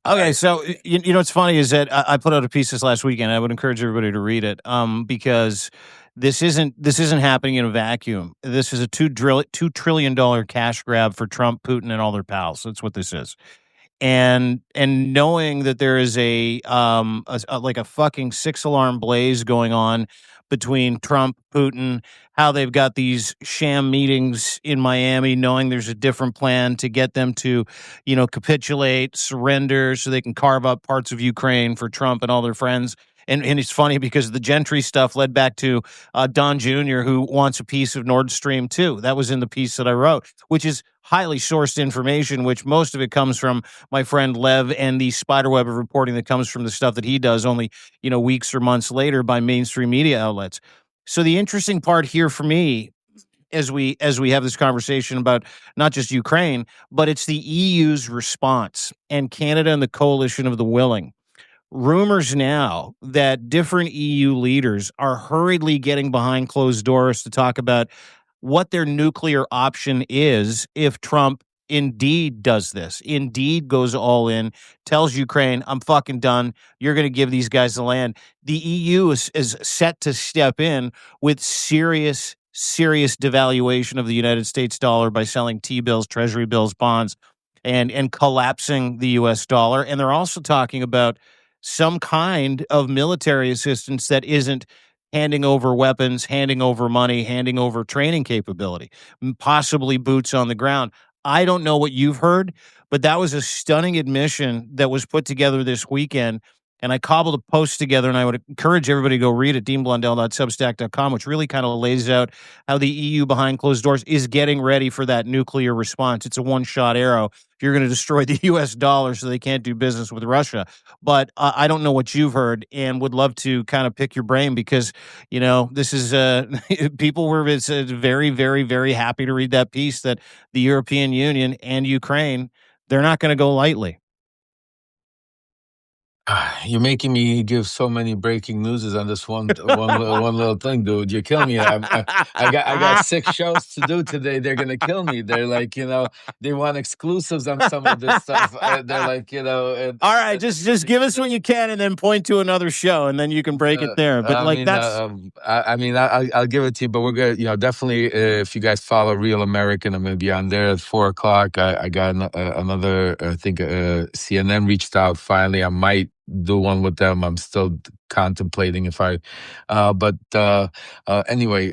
Okay, I, so what's funny is that I put out a piece this last weekend. I would encourage everybody to read it, because this isn't happening in a vacuum. This is a $2 trillion cash grab for Trump, Putin, and all their pals. That's what this is. And knowing that there is like a fucking six alarm blaze going on between Trump, Putin, how they've got these sham meetings in Miami, knowing there's a different plan to get them to, capitulate, surrender, so they can carve up parts of Ukraine for Trump and all their friends. And it's funny because the Gentry stuff led back to Don Jr., who wants a piece of Nord Stream 2. That was in the piece that I wrote, which is highly sourced information, which most of it comes from my friend Lev and the spiderweb of reporting that comes from the stuff that he does only, weeks or months later by mainstream media outlets. So the interesting part here for me, as we have this conversation about not just Ukraine, but it's the EU's response and Canada and the coalition of the willing. Rumors now that different EU leaders are hurriedly getting behind closed doors to talk about what their nuclear option is if Trump indeed does this, indeed goes all in, tells Ukraine, I'm fucking done. You're going to give these guys the land. The EU is set to step in with serious, serious devaluation of the United States dollar by selling T bills, treasury bills, bonds, and collapsing the US dollar. And they're also talking about some kind of military assistance that isn't handing over weapons, handing over money, handing over training capability, possibly boots on the ground. I don't know what you've heard, but that was a stunning admission that was put together this weekend. And I cobbled a post together, and I would encourage everybody to go read it, deanblundell.substack.com, which really kind of lays out how the EU behind closed doors is getting ready for that nuclear response. It's a one-shot arrow. If you're going to destroy the U.S. dollar so they can't do business with Russia. But I don't know what you've heard, and would love to kind of pick your brain, because this is people were very, very, very happy to read that piece that the European Union and Ukraine, they're not going to go lightly. you're making me give so many breaking newses on this one little thing, dude. You're killing me. I got 6 shows to do today. They're gonna kill me. They're like, they want exclusives on some of this stuff. They're like, All right, just give us what you can, and then point to another show, and then you can break it there. But I like mean, that's I'll give it to you, but we're good. Definitely, if you guys follow Real American, I'm gonna be on there at 4 o'clock. I got another. I think CNN reached out finally. I might do one with them. I'm still contemplating if I. Anyway.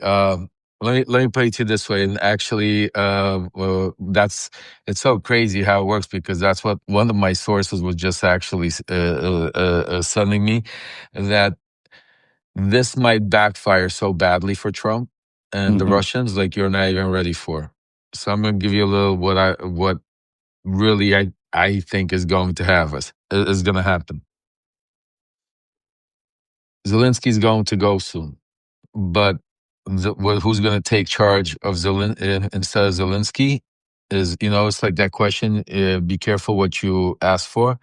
Let me put it to you this way, and actually, it's so crazy how it works, because that's what one of my sources was just actually sending me, that this might backfire so badly for Trump and the Mhm. Russians, like you're not even ready for. So I'm gonna give you a little what really I think is going to have us is going to happen. Zelensky's going to go soon, but who's going to take charge of instead of Zelensky is, it's like that question. Be careful what you ask for.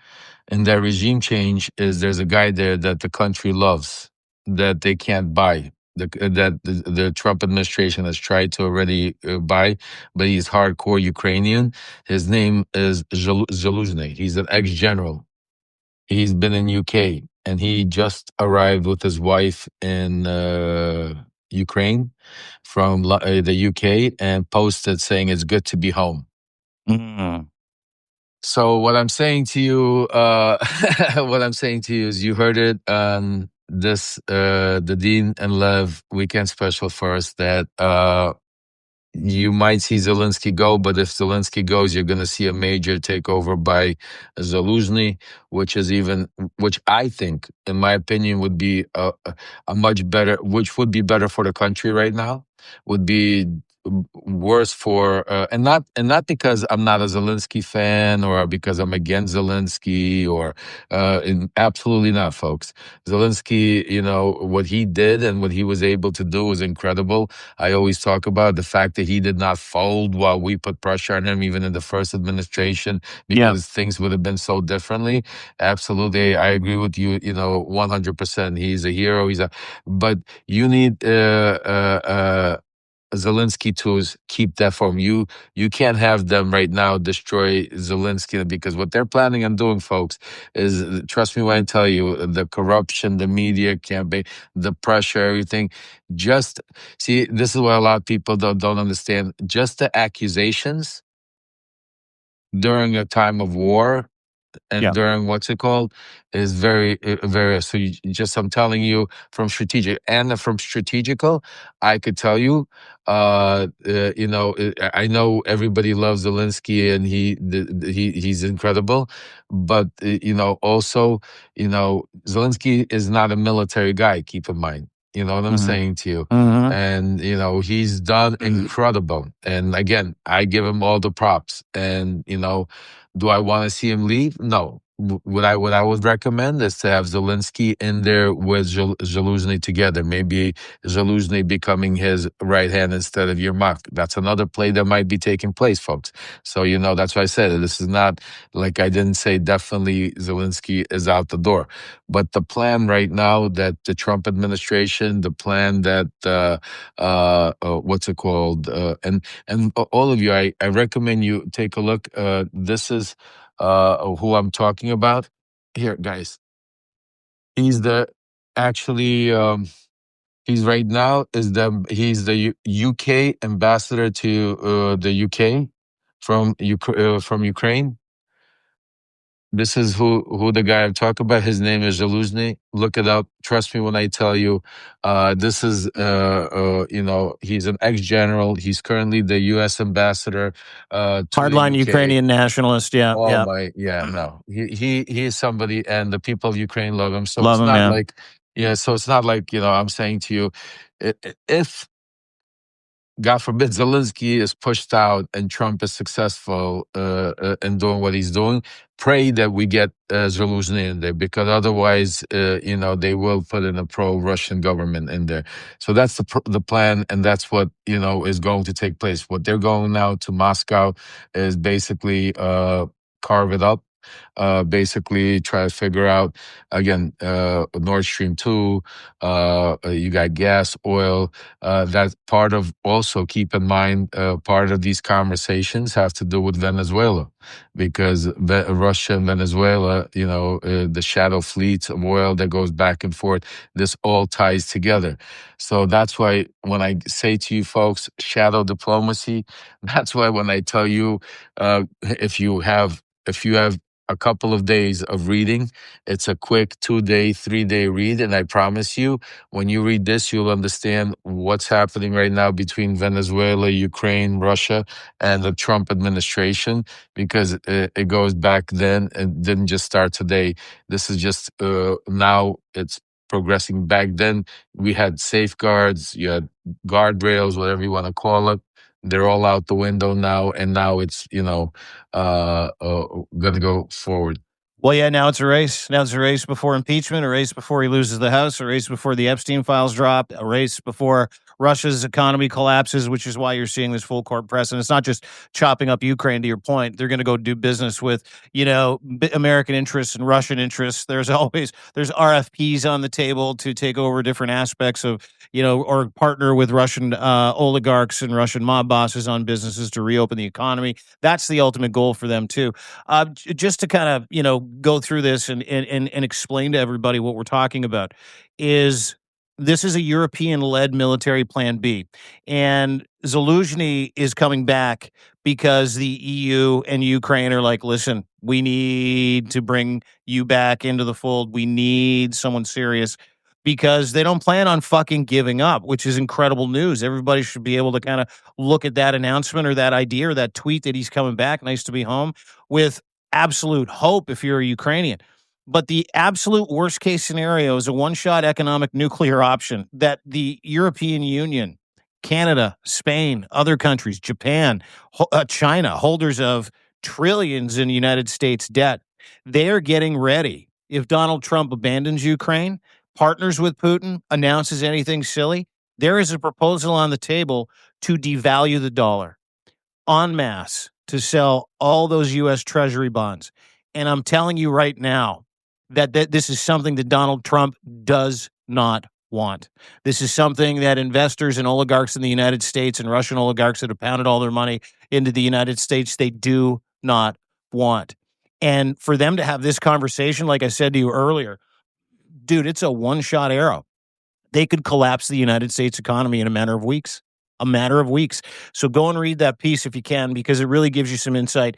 And that regime change is, there's a guy there that the country loves, that they can't buy. That the Trump administration has tried to already buy, but he's hardcore Ukrainian. His name is Zaluzhny. He's an ex-general. He's been in UK. and he just arrived with his wife in Ukraine from the UK, and posted saying it's good to be home. Mm. So what I'm saying to you, what I'm saying to you is, you heard it on this the Dean and Lev weekend special first, that you might see Zelensky go, but if Zelensky goes, you're going to see a major takeover by Zaluzhny, which I think, in my opinion, would be a much better, which would be better for the country right now, would be worse for, and not because I'm not a Zelensky fan, or because I'm against Zelensky, or absolutely not, folks. Zelensky, what he did and what he was able to do was incredible. I always talk about the fact that he did not fold while we put pressure on him, even in the first administration, Yeah. because things would have been so differently. Absolutely, I agree with you. 100%. He's a hero. But you need Zelensky to keep that from you. You can't have them right now destroy Zelensky, because what they're planning on doing, folks, is, trust me when I tell you, the corruption, the media campaign, the pressure, everything. Just see, this is what a lot of people don't understand. Just the accusations during a time of war and Yeah. during what's it called is very, so just, I'm telling you, from strategical, I could tell you, I know everybody loves Zelensky, and he's incredible, but also, Zelensky is not a military guy, keep in mind. You know what I'm Hmm. saying to you? Hmm. And he's done incredible, and again, I give him all the props. And do I want to see him leave? No. What I would recommend is to have Zelensky in there with Zaluzhny together. Maybe Zaluzhny becoming his right hand instead of Yermak. That's another play that might be taking place, folks. So that's why I said this is not like, I didn't say definitely Zelensky is out the door, but the plan right now that the Trump administration, the plan that what's it called, and all of you, I recommend you take a look. This is who I'm talking about. Here, guys. He's the actually he's right now he's the UK ambassador to the UK from Ukraine. This is who the guy I'm talking about. His name is Zaluzny. Look it up. Trust me when I tell you. This is he's an ex-general. He's currently the U.S. ambassador to the Hardline UK. Ukrainian nationalist. Yeah. Oh Yeah. my, yeah, no. He is somebody, and the people of Ukraine love him. So Love it's him, not man. like, yeah, so it's not like, I'm saying to you, if God forbid Zelensky is pushed out and Trump is successful in doing what he's doing, pray that we get Zelensky in there, because otherwise, they will put in a pro-Russian government in there. So that's the plan, and that's what is going to take place. What they're going now to Moscow is basically carve it up. Basically, try to figure out again, Nord Stream 2. You got gas, oil. That's part of, also keep in mind, part of these conversations have to do with Venezuela, because Russia and Venezuela, the shadow fleets of oil that goes back and forth, this all ties together. So that's why when I say to you folks, shadow diplomacy, that's why when I tell you, if you have a couple of days of reading, it's a quick 2-day, 3-day read, and I promise you, when you read this, you'll understand what's happening right now between Venezuela, Ukraine, Russia, and the Trump administration, because it goes back then. It didn't just start today. This is just now it's progressing. Back then, we had safeguards, you had guardrails, whatever you want to call it. They're all out the window now, and now it's going to go forward. Well, yeah, now it's a race. Now it's a race before impeachment, a race before he loses the House, a race before the Epstein files drop, a race before Russia's economy collapses, which is why you're seeing this full court press. And it's not just chopping up Ukraine, to your point. They're going to go do business with, American interests and Russian interests. There's RFPs on the table to take over different aspects of, or partner with Russian oligarchs and Russian mob bosses on businesses to reopen the economy. That's the ultimate goal for them too. Just to kind of go through this and explain to everybody what we're talking about is this is a European-led military plan B, and Zelensky is coming back because the EU and Ukraine are like, listen, we need to bring you back into the fold. We need someone serious because they don't plan on fucking giving up, which is incredible news. Everybody should be able to kind of look at that announcement or that idea or that tweet that he's coming back, nice to be home, with absolute hope if you're a Ukrainian. But the absolute worst case scenario is a one shot economic nuclear option that the European Union, Canada, Spain, other countries, Japan, China, holders of trillions in United States debt, they're getting ready. If Donald Trump abandons Ukraine, partners with Putin, announces anything silly, there is a proposal on the table to devalue the dollar en masse to sell all those U.S. Treasury bonds. And I'm telling you right now that this is something that Donald Trump does not want. This is something that investors and oligarchs in the United States and Russian oligarchs that have pounded all their money into the United States, they do not want. And for them to have this conversation, like I said to you earlier, dude, it's a one-shot arrow. They could collapse the United States economy in a matter of weeks. A matter of weeks. So go and read that piece if you can, because it really gives you some insight,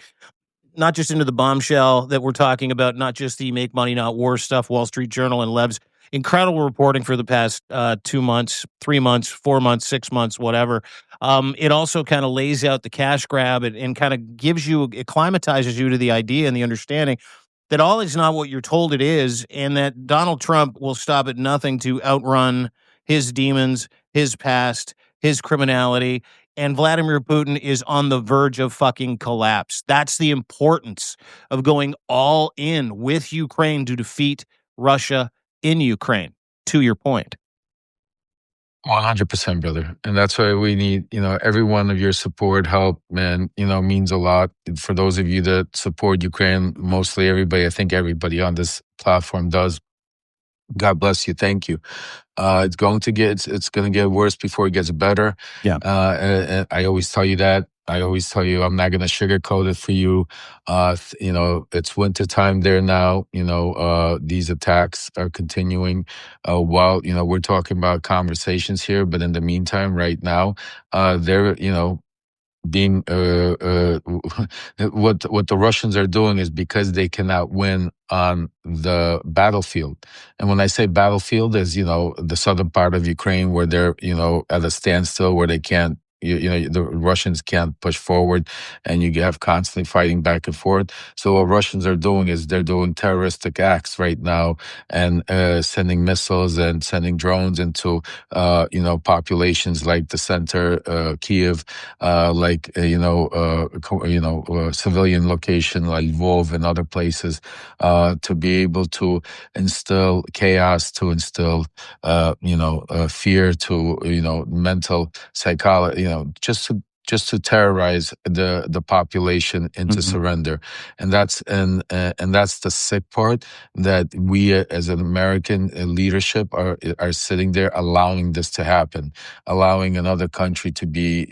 not just into the bombshell that we're talking about, not just the make money, not war stuff, Wall Street Journal and Lev's incredible reporting for the past 2 months, 3 months, 4 months, 6 months, whatever. It also kind of lays out the cash grab and kind of gives you, it climatizes you to the idea and the understanding that all is not what you're told it is, and that Donald Trump will stop at nothing to outrun his demons, his past, his criminality, and Vladimir Putin is on the verge of fucking collapse. That's the importance of going all in with Ukraine to defeat Russia in Ukraine, to your point. 100%, brother. And that's why we need, every one of your support, help, man, means a lot. For those of you that support Ukraine, mostly everybody, I think everybody on this platform does. God bless you. Thank you. It's going to get worse before it gets better. Yeah. And I always tell you that. I always tell you I'm not going to sugarcoat it for you. It's winter time there now. These attacks are continuing. While we're talking about conversations here, but in the meantime, right now, they're being what the Russians are doing is because they cannot win on the battlefield. And when I say battlefield, is the southern part of Ukraine where they're at a standstill, where they can't the Russians can't push forward, and you have constantly fighting back and forth. So what Russians are doing is they're doing terroristic acts right now, and sending missiles and sending drones into populations like the center, Kiev, civilian location like Lvov and other places, to be able to instill chaos, to instill fear, to mental psychology, just to terrorize the population into surrender. And that's the sick part, that we as an American leadership are sitting there allowing this to happen, allowing another country to be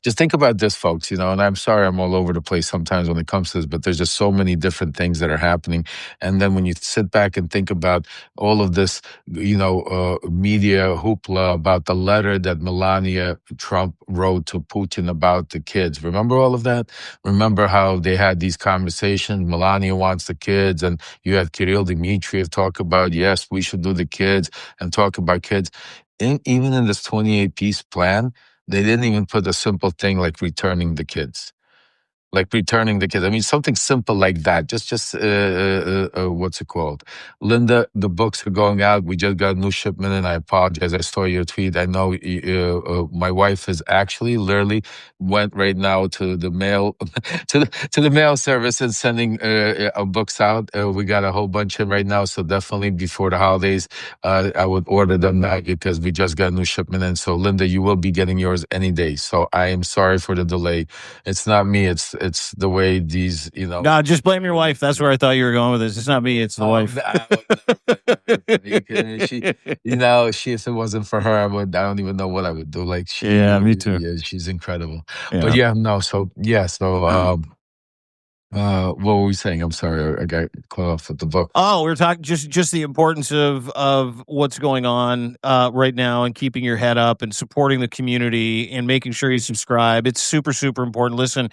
just think about this, folks, and I'm sorry I'm all over the place sometimes when it comes to this, but there's just so many different things that are happening. And then when you sit back and think about all of this, media hoopla about the letter that Melania Trump wrote to Putin about the kids. Remember all of that? Remember how they had these conversations? Melania wants the kids, and you had Kirill Dmitriev talk about, yes, we should do the kids and talk about kids. Even in this 28-piece plan, they didn't even put a simple thing like returning the kids. Like returning the kids. I mean, something simple like that. Just what's it called? Linda, the books are going out. We just got a new shipment, and I apologize. I saw your tweet. I know my wife is actually literally went right now to the mail to the mail service and sending books out. We got a whole bunch in right now, so definitely before the holidays, I would order them now because we just got a new shipment in. So Linda, you will be getting yours any day. So I am sorry for the delay. It's not me. It's it's the way these, you know. No, just blame your wife. That's where I thought you were going with this. It's not me. It's the wife. I would never blame my wife. Are you kidding? She, if it wasn't for her, I don't even know what I would do. Like Yeah, me too. yeah, she's incredible. But Yeah. yeah, no, what were we saying? I'm sorry, I got caught off with the book. Oh, we're talking just the importance of what's going on right now and keeping your head up and supporting the community and making sure you subscribe. It's super super important. Listen,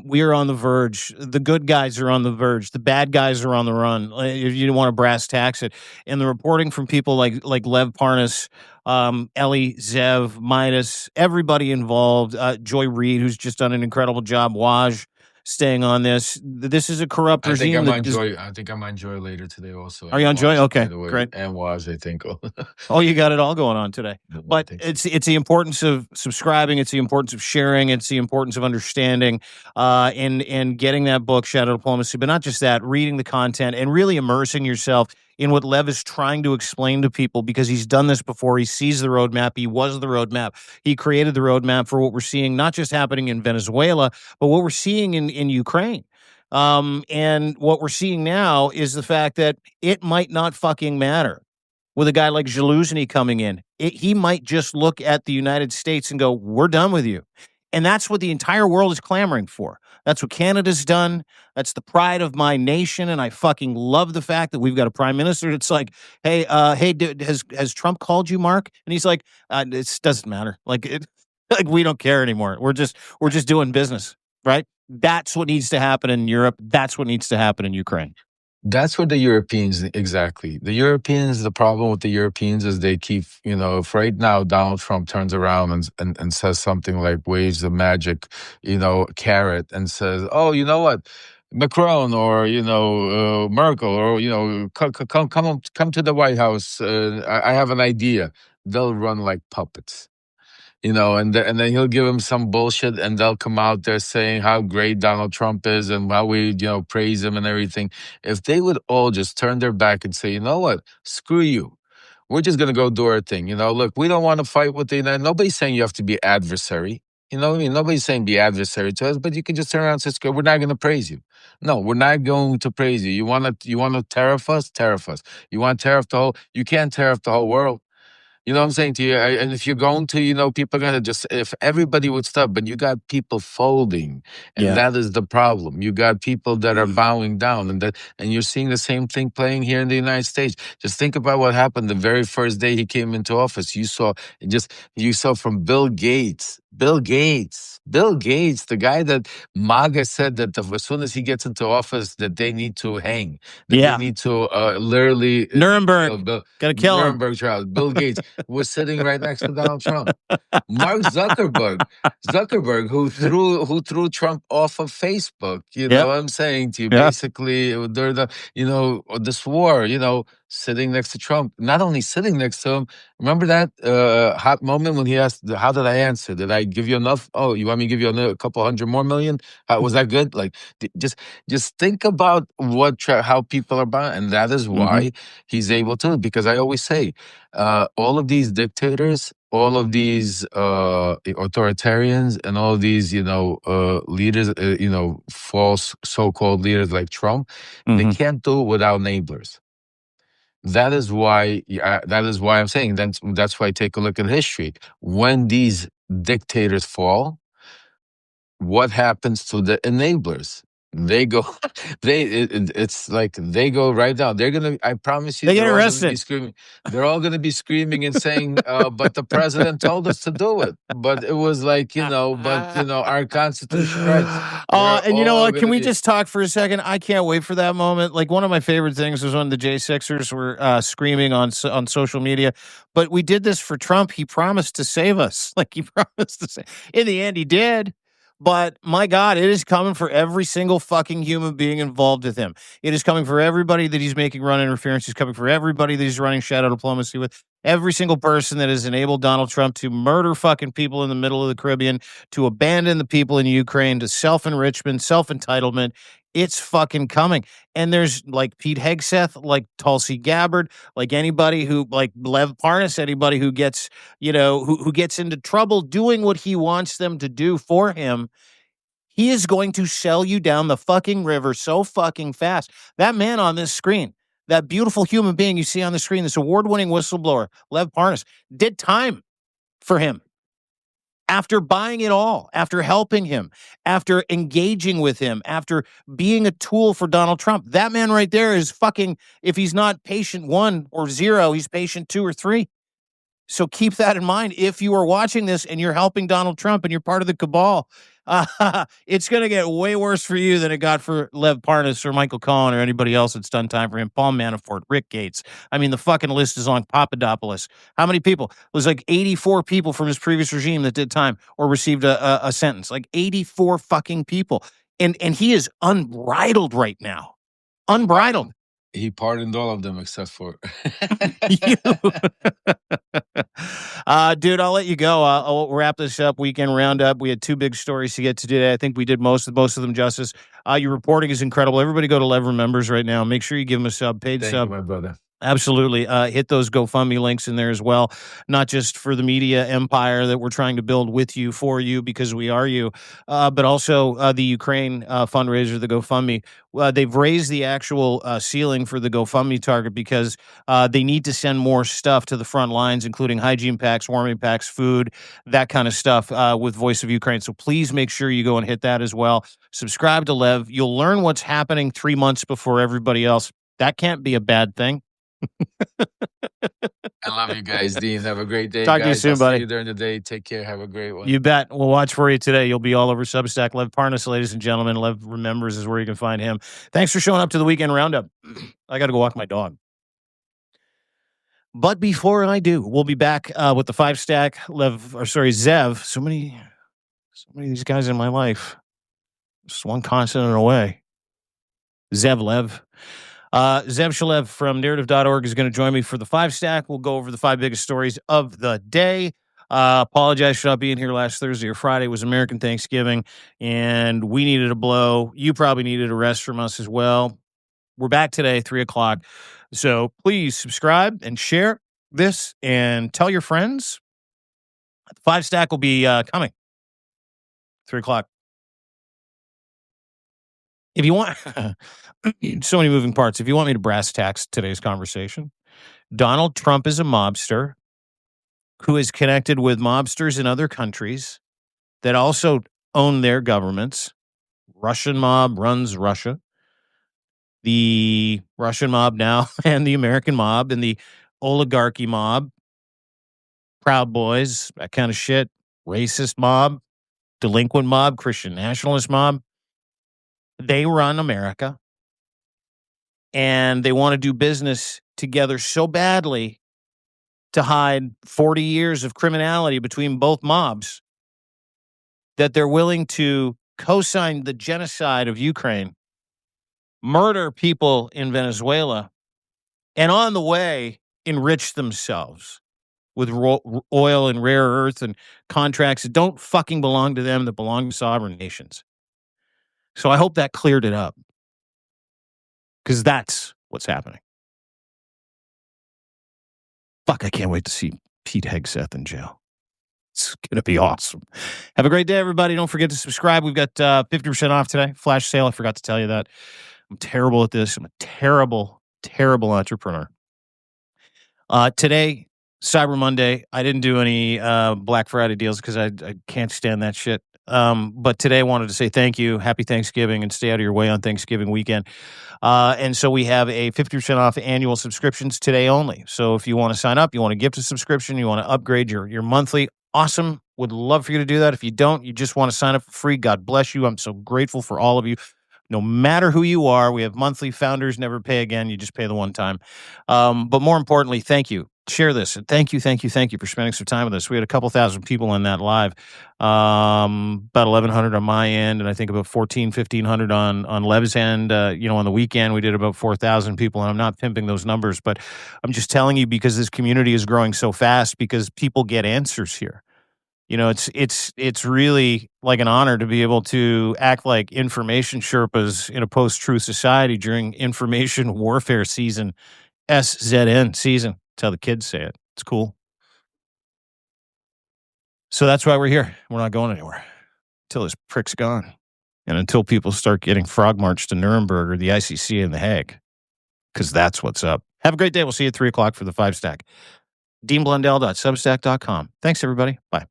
we are on the verge. The good guys are on the verge. The bad guys are on the run. If you want to brass tacks it, and the reporting from people like Lev Parnas, Ellie, Zev, Midas, everybody involved, Joy Reid, who's just done an incredible job. Waj staying on this. This is a corrupt regime that is. I think I'm on Joy later today also, Are you and on Joy? Waj, by Okay, the way, great. and Waj, I think. Oh, you got it all going on today. I But think so. it's the importance of subscribing. It's the importance of sharing. It's the importance of understanding, and getting that book, Shadow Diplomacy. But not just that, reading the content and really immersing yourself in what Lev is trying to explain to people because he's done this before. He sees the roadmap. He was the roadmap. He created the roadmap for what we're seeing, not just happening in Venezuela, but what we're seeing in Ukraine. And what we're seeing now is the fact that it might not fucking matter with a guy like Zaluzny coming in. He might just look at the United States and go, "We're done with you." And that's what the entire world is clamoring for. That's what Canada's done. That's the pride of my nation, and I fucking love the fact that we've got a prime minister that's like, "Hey, has Trump called you, Mark?" And he's like, "It doesn't matter. Like like we don't care anymore. We're just doing business, right?" That's what needs to happen in Europe. That's what needs to happen in Ukraine. That's what the Europeans, exactly. The Europeans, the problem with the Europeans is they keep, if right now Donald Trump turns around and says something like waves the magic, carrot and says, oh, you know what? Macron or, Merkel or, come to the White House. I have an idea. They'll run like puppets. And then he'll give them some bullshit, and they'll come out there saying how great Donald Trump is and how we, praise him and everything. If they would all just turn their back and say, you know what, screw you. We're just gonna go do our thing. Look, we don't want to fight with the United. Nobody's saying you have to be adversary. You know what I mean? Nobody's saying be adversary to us, but you can just turn around and say, "Screw, we're not gonna praise you. No, we're not going to praise you. You wanna tariff us? Tariff us. You want to tariff the whole, you can't tariff the whole world. You know what I'm saying to you? And if you're going to, people are going to just, if everybody would stop, but you got people folding, and Yeah. that is the problem. You got people that are bowing down, and you're seeing the same thing playing here in the United States. Just think about what happened the very first day he came into office. You saw from Bill Gates, the guy that MAGA said that as soon as he gets into office, that they need to hang, that they Yeah. need to literally Nuremberg. Gotta kill him. Nuremberg trial. Bill Gates was sitting right next to Donald Trump. Mark Zuckerberg, who threw Trump off of Facebook. You know Yep. what I'm saying to you? Yeah. Basically, during this war, sitting next to Trump. Not only sitting next to him, remember that hot moment when he asked, "How did I answer? Did I give you enough? Oh, you want me to give you a couple hundred more million? Was that good?" Like, just think about how people are buying, and that is why he's able to. Because I always say, all of these dictators, all of these authoritarians, and all of these leaders, false so-called leaders like Trump, they can't do it without enablers. That is why. That is why I'm saying that's why. Take a look at history. When these dictators fall, what happens to the enablers? They go, it's like they go right down. They're gonna. I promise you, They get they're all gonna be arrested. screaming. They're all gonna be screaming and saying, "But the president told us to do it." But it was like, our Constitution rights. They're And you know all what? Can gonna we be. just talk for a second? I can't wait for that moment. Like one of my favorite things was when the J6ers were screaming on social media. But we did this for Trump. He promised to save us. Like he promised to save. In the end, he did. But my God, it is coming for every single fucking human being involved with him. It is coming for everybody that he's making run interference. He's coming for everybody that he's running shadow diplomacy with. Every single person that has enabled Donald Trump to murder fucking people in the middle of the Caribbean, to abandon the people in Ukraine, to self-enrichment, self-entitlement. It's fucking coming. And there's like Pete Hegseth, like Tulsi Gabbard, like anybody who, like Lev Parnas, anybody who gets, who gets into trouble doing what he wants them to do for him. He is going to sell you down the fucking river so fucking fast. That man on this screen, that beautiful human being you see on the screen, this award-winning whistleblower, Lev Parnas, did time for him after buying it all, after helping him, after engaging with him, after being a tool for Donald Trump. That man right there is fucking, if he's not patient 1 or 0, he's patient 2 or 3. So keep that in mind. If you are watching this and you're helping Donald Trump and you're part of the cabal, it's going to get way worse for you than it got for Lev Parnas or Michael Cohen or anybody else that's done time for him. Paul Manafort, Rick Gates. I mean, the fucking list is on. Papadopoulos. How many people? It was like 84 people from his previous regime that did time or received a sentence. Like 84 fucking people. And he is unbridled right now. Unbridled. He pardoned all of them except for You. Dude, I'll let you go. I'll wrap this up. Weekend roundup. We had 2 big stories to get to today. I think we did most of them justice. Your reporting is incredible. Everybody go to Lev Remembers right now. Make sure you give him a sub, paid Thank sub. you, my brother. Absolutely. Hit those GoFundMe links in there as well. Not just for the media empire that we're trying to build with you, for you, because we are you, but also the Ukraine fundraiser, the GoFundMe. They've raised the actual ceiling for the GoFundMe target because they need to send more stuff to the front lines, including hygiene packs, warming packs, food, that kind of stuff with Voice of Ukraine. So please make sure you go and hit that as well. Subscribe to Lev. You'll learn what's happening 3 months before everybody else. That can't be a bad thing. I love you guys, Dean. Have a great day, Talk guys. to you soon, I'll buddy. see you during the day. Take care. Have a great one. You bet. We'll watch for you today. You'll be all over Substack. Lev Parnas, ladies and gentlemen. Lev Remembers is where you can find him. Thanks for showing up to the weekend roundup. I got to go walk my dog. But before I do, we'll be back with the 5-stack Zev. So many of these guys in my life. Just one consonant away. Zev Lev. Zev Shalev from narrative.org is going to join me for the 5-stack. We'll go over the 5 biggest stories of the day. Apologize for not being here last Thursday or Friday. It was American Thanksgiving, and we needed a blow. You probably needed a rest from us as well. We're back today, 3 o'clock. So please subscribe and share this and tell your friends. The 5-stack will be coming, 3 o'clock. If you want, so many moving parts. If you want me to brass tacks today's conversation, Donald Trump is a mobster who is connected with mobsters in other countries that also own their governments. Russian mob runs Russia. The Russian mob now and the American mob and the oligarchy mob, Proud Boys, that kind of shit, racist mob, delinquent mob, Christian nationalist mob. They run America. And they want to do business together so badly to hide 40 years of criminality between both mobs that they're willing to co-sign the genocide of Ukraine, murder people in Venezuela, and on the way, enrich themselves with oil and rare earth and contracts that don't fucking belong to them, that belong to sovereign nations. So I hope that cleared it up, because that's what's happening. Fuck, I can't wait to see Pete Hegseth in jail. It's going to be awesome. Have a great day, everybody. Don't forget to subscribe. We've got 50% off today. Flash sale. I forgot to tell you that. I'm terrible at this. I'm a terrible, terrible entrepreneur. Today, Cyber Monday, I didn't do any Black Friday deals because I can't stand that shit. But today I wanted to say thank you. Happy Thanksgiving, and stay out of your way on Thanksgiving weekend. And so we have a 50% off annual subscriptions today only. So if you want to sign up, you want to gift a subscription, you want to upgrade your monthly, awesome. Would love for you to do that. If you don't, you just want to sign up for free, God bless you. I'm so grateful for all of you. No matter who you are, we have monthly founders, never pay again. You just pay the one time. But more importantly, thank you. Share this. And thank you for spending some time with us. We had a couple thousand people on that live. About 1,100 on my end, and I think about 1,500 on Lev's end. On the weekend, we did about 4,000 people, and I'm not pimping those numbers, but I'm just telling you because this community is growing so fast because people get answers here. It's really like an honor to be able to act like information Sherpas in a post-truth society during information warfare season, SZN season. That's how the kids say it. It's cool. So that's why we're here. We're not going anywhere until this prick's gone. And until people start getting frog marched to Nuremberg or the ICC in The Hague, because that's what's up. Have a great day. We'll see you at 3 o'clock for the 5 stack. DeanBlundell.substack.com. Thanks, everybody. Bye.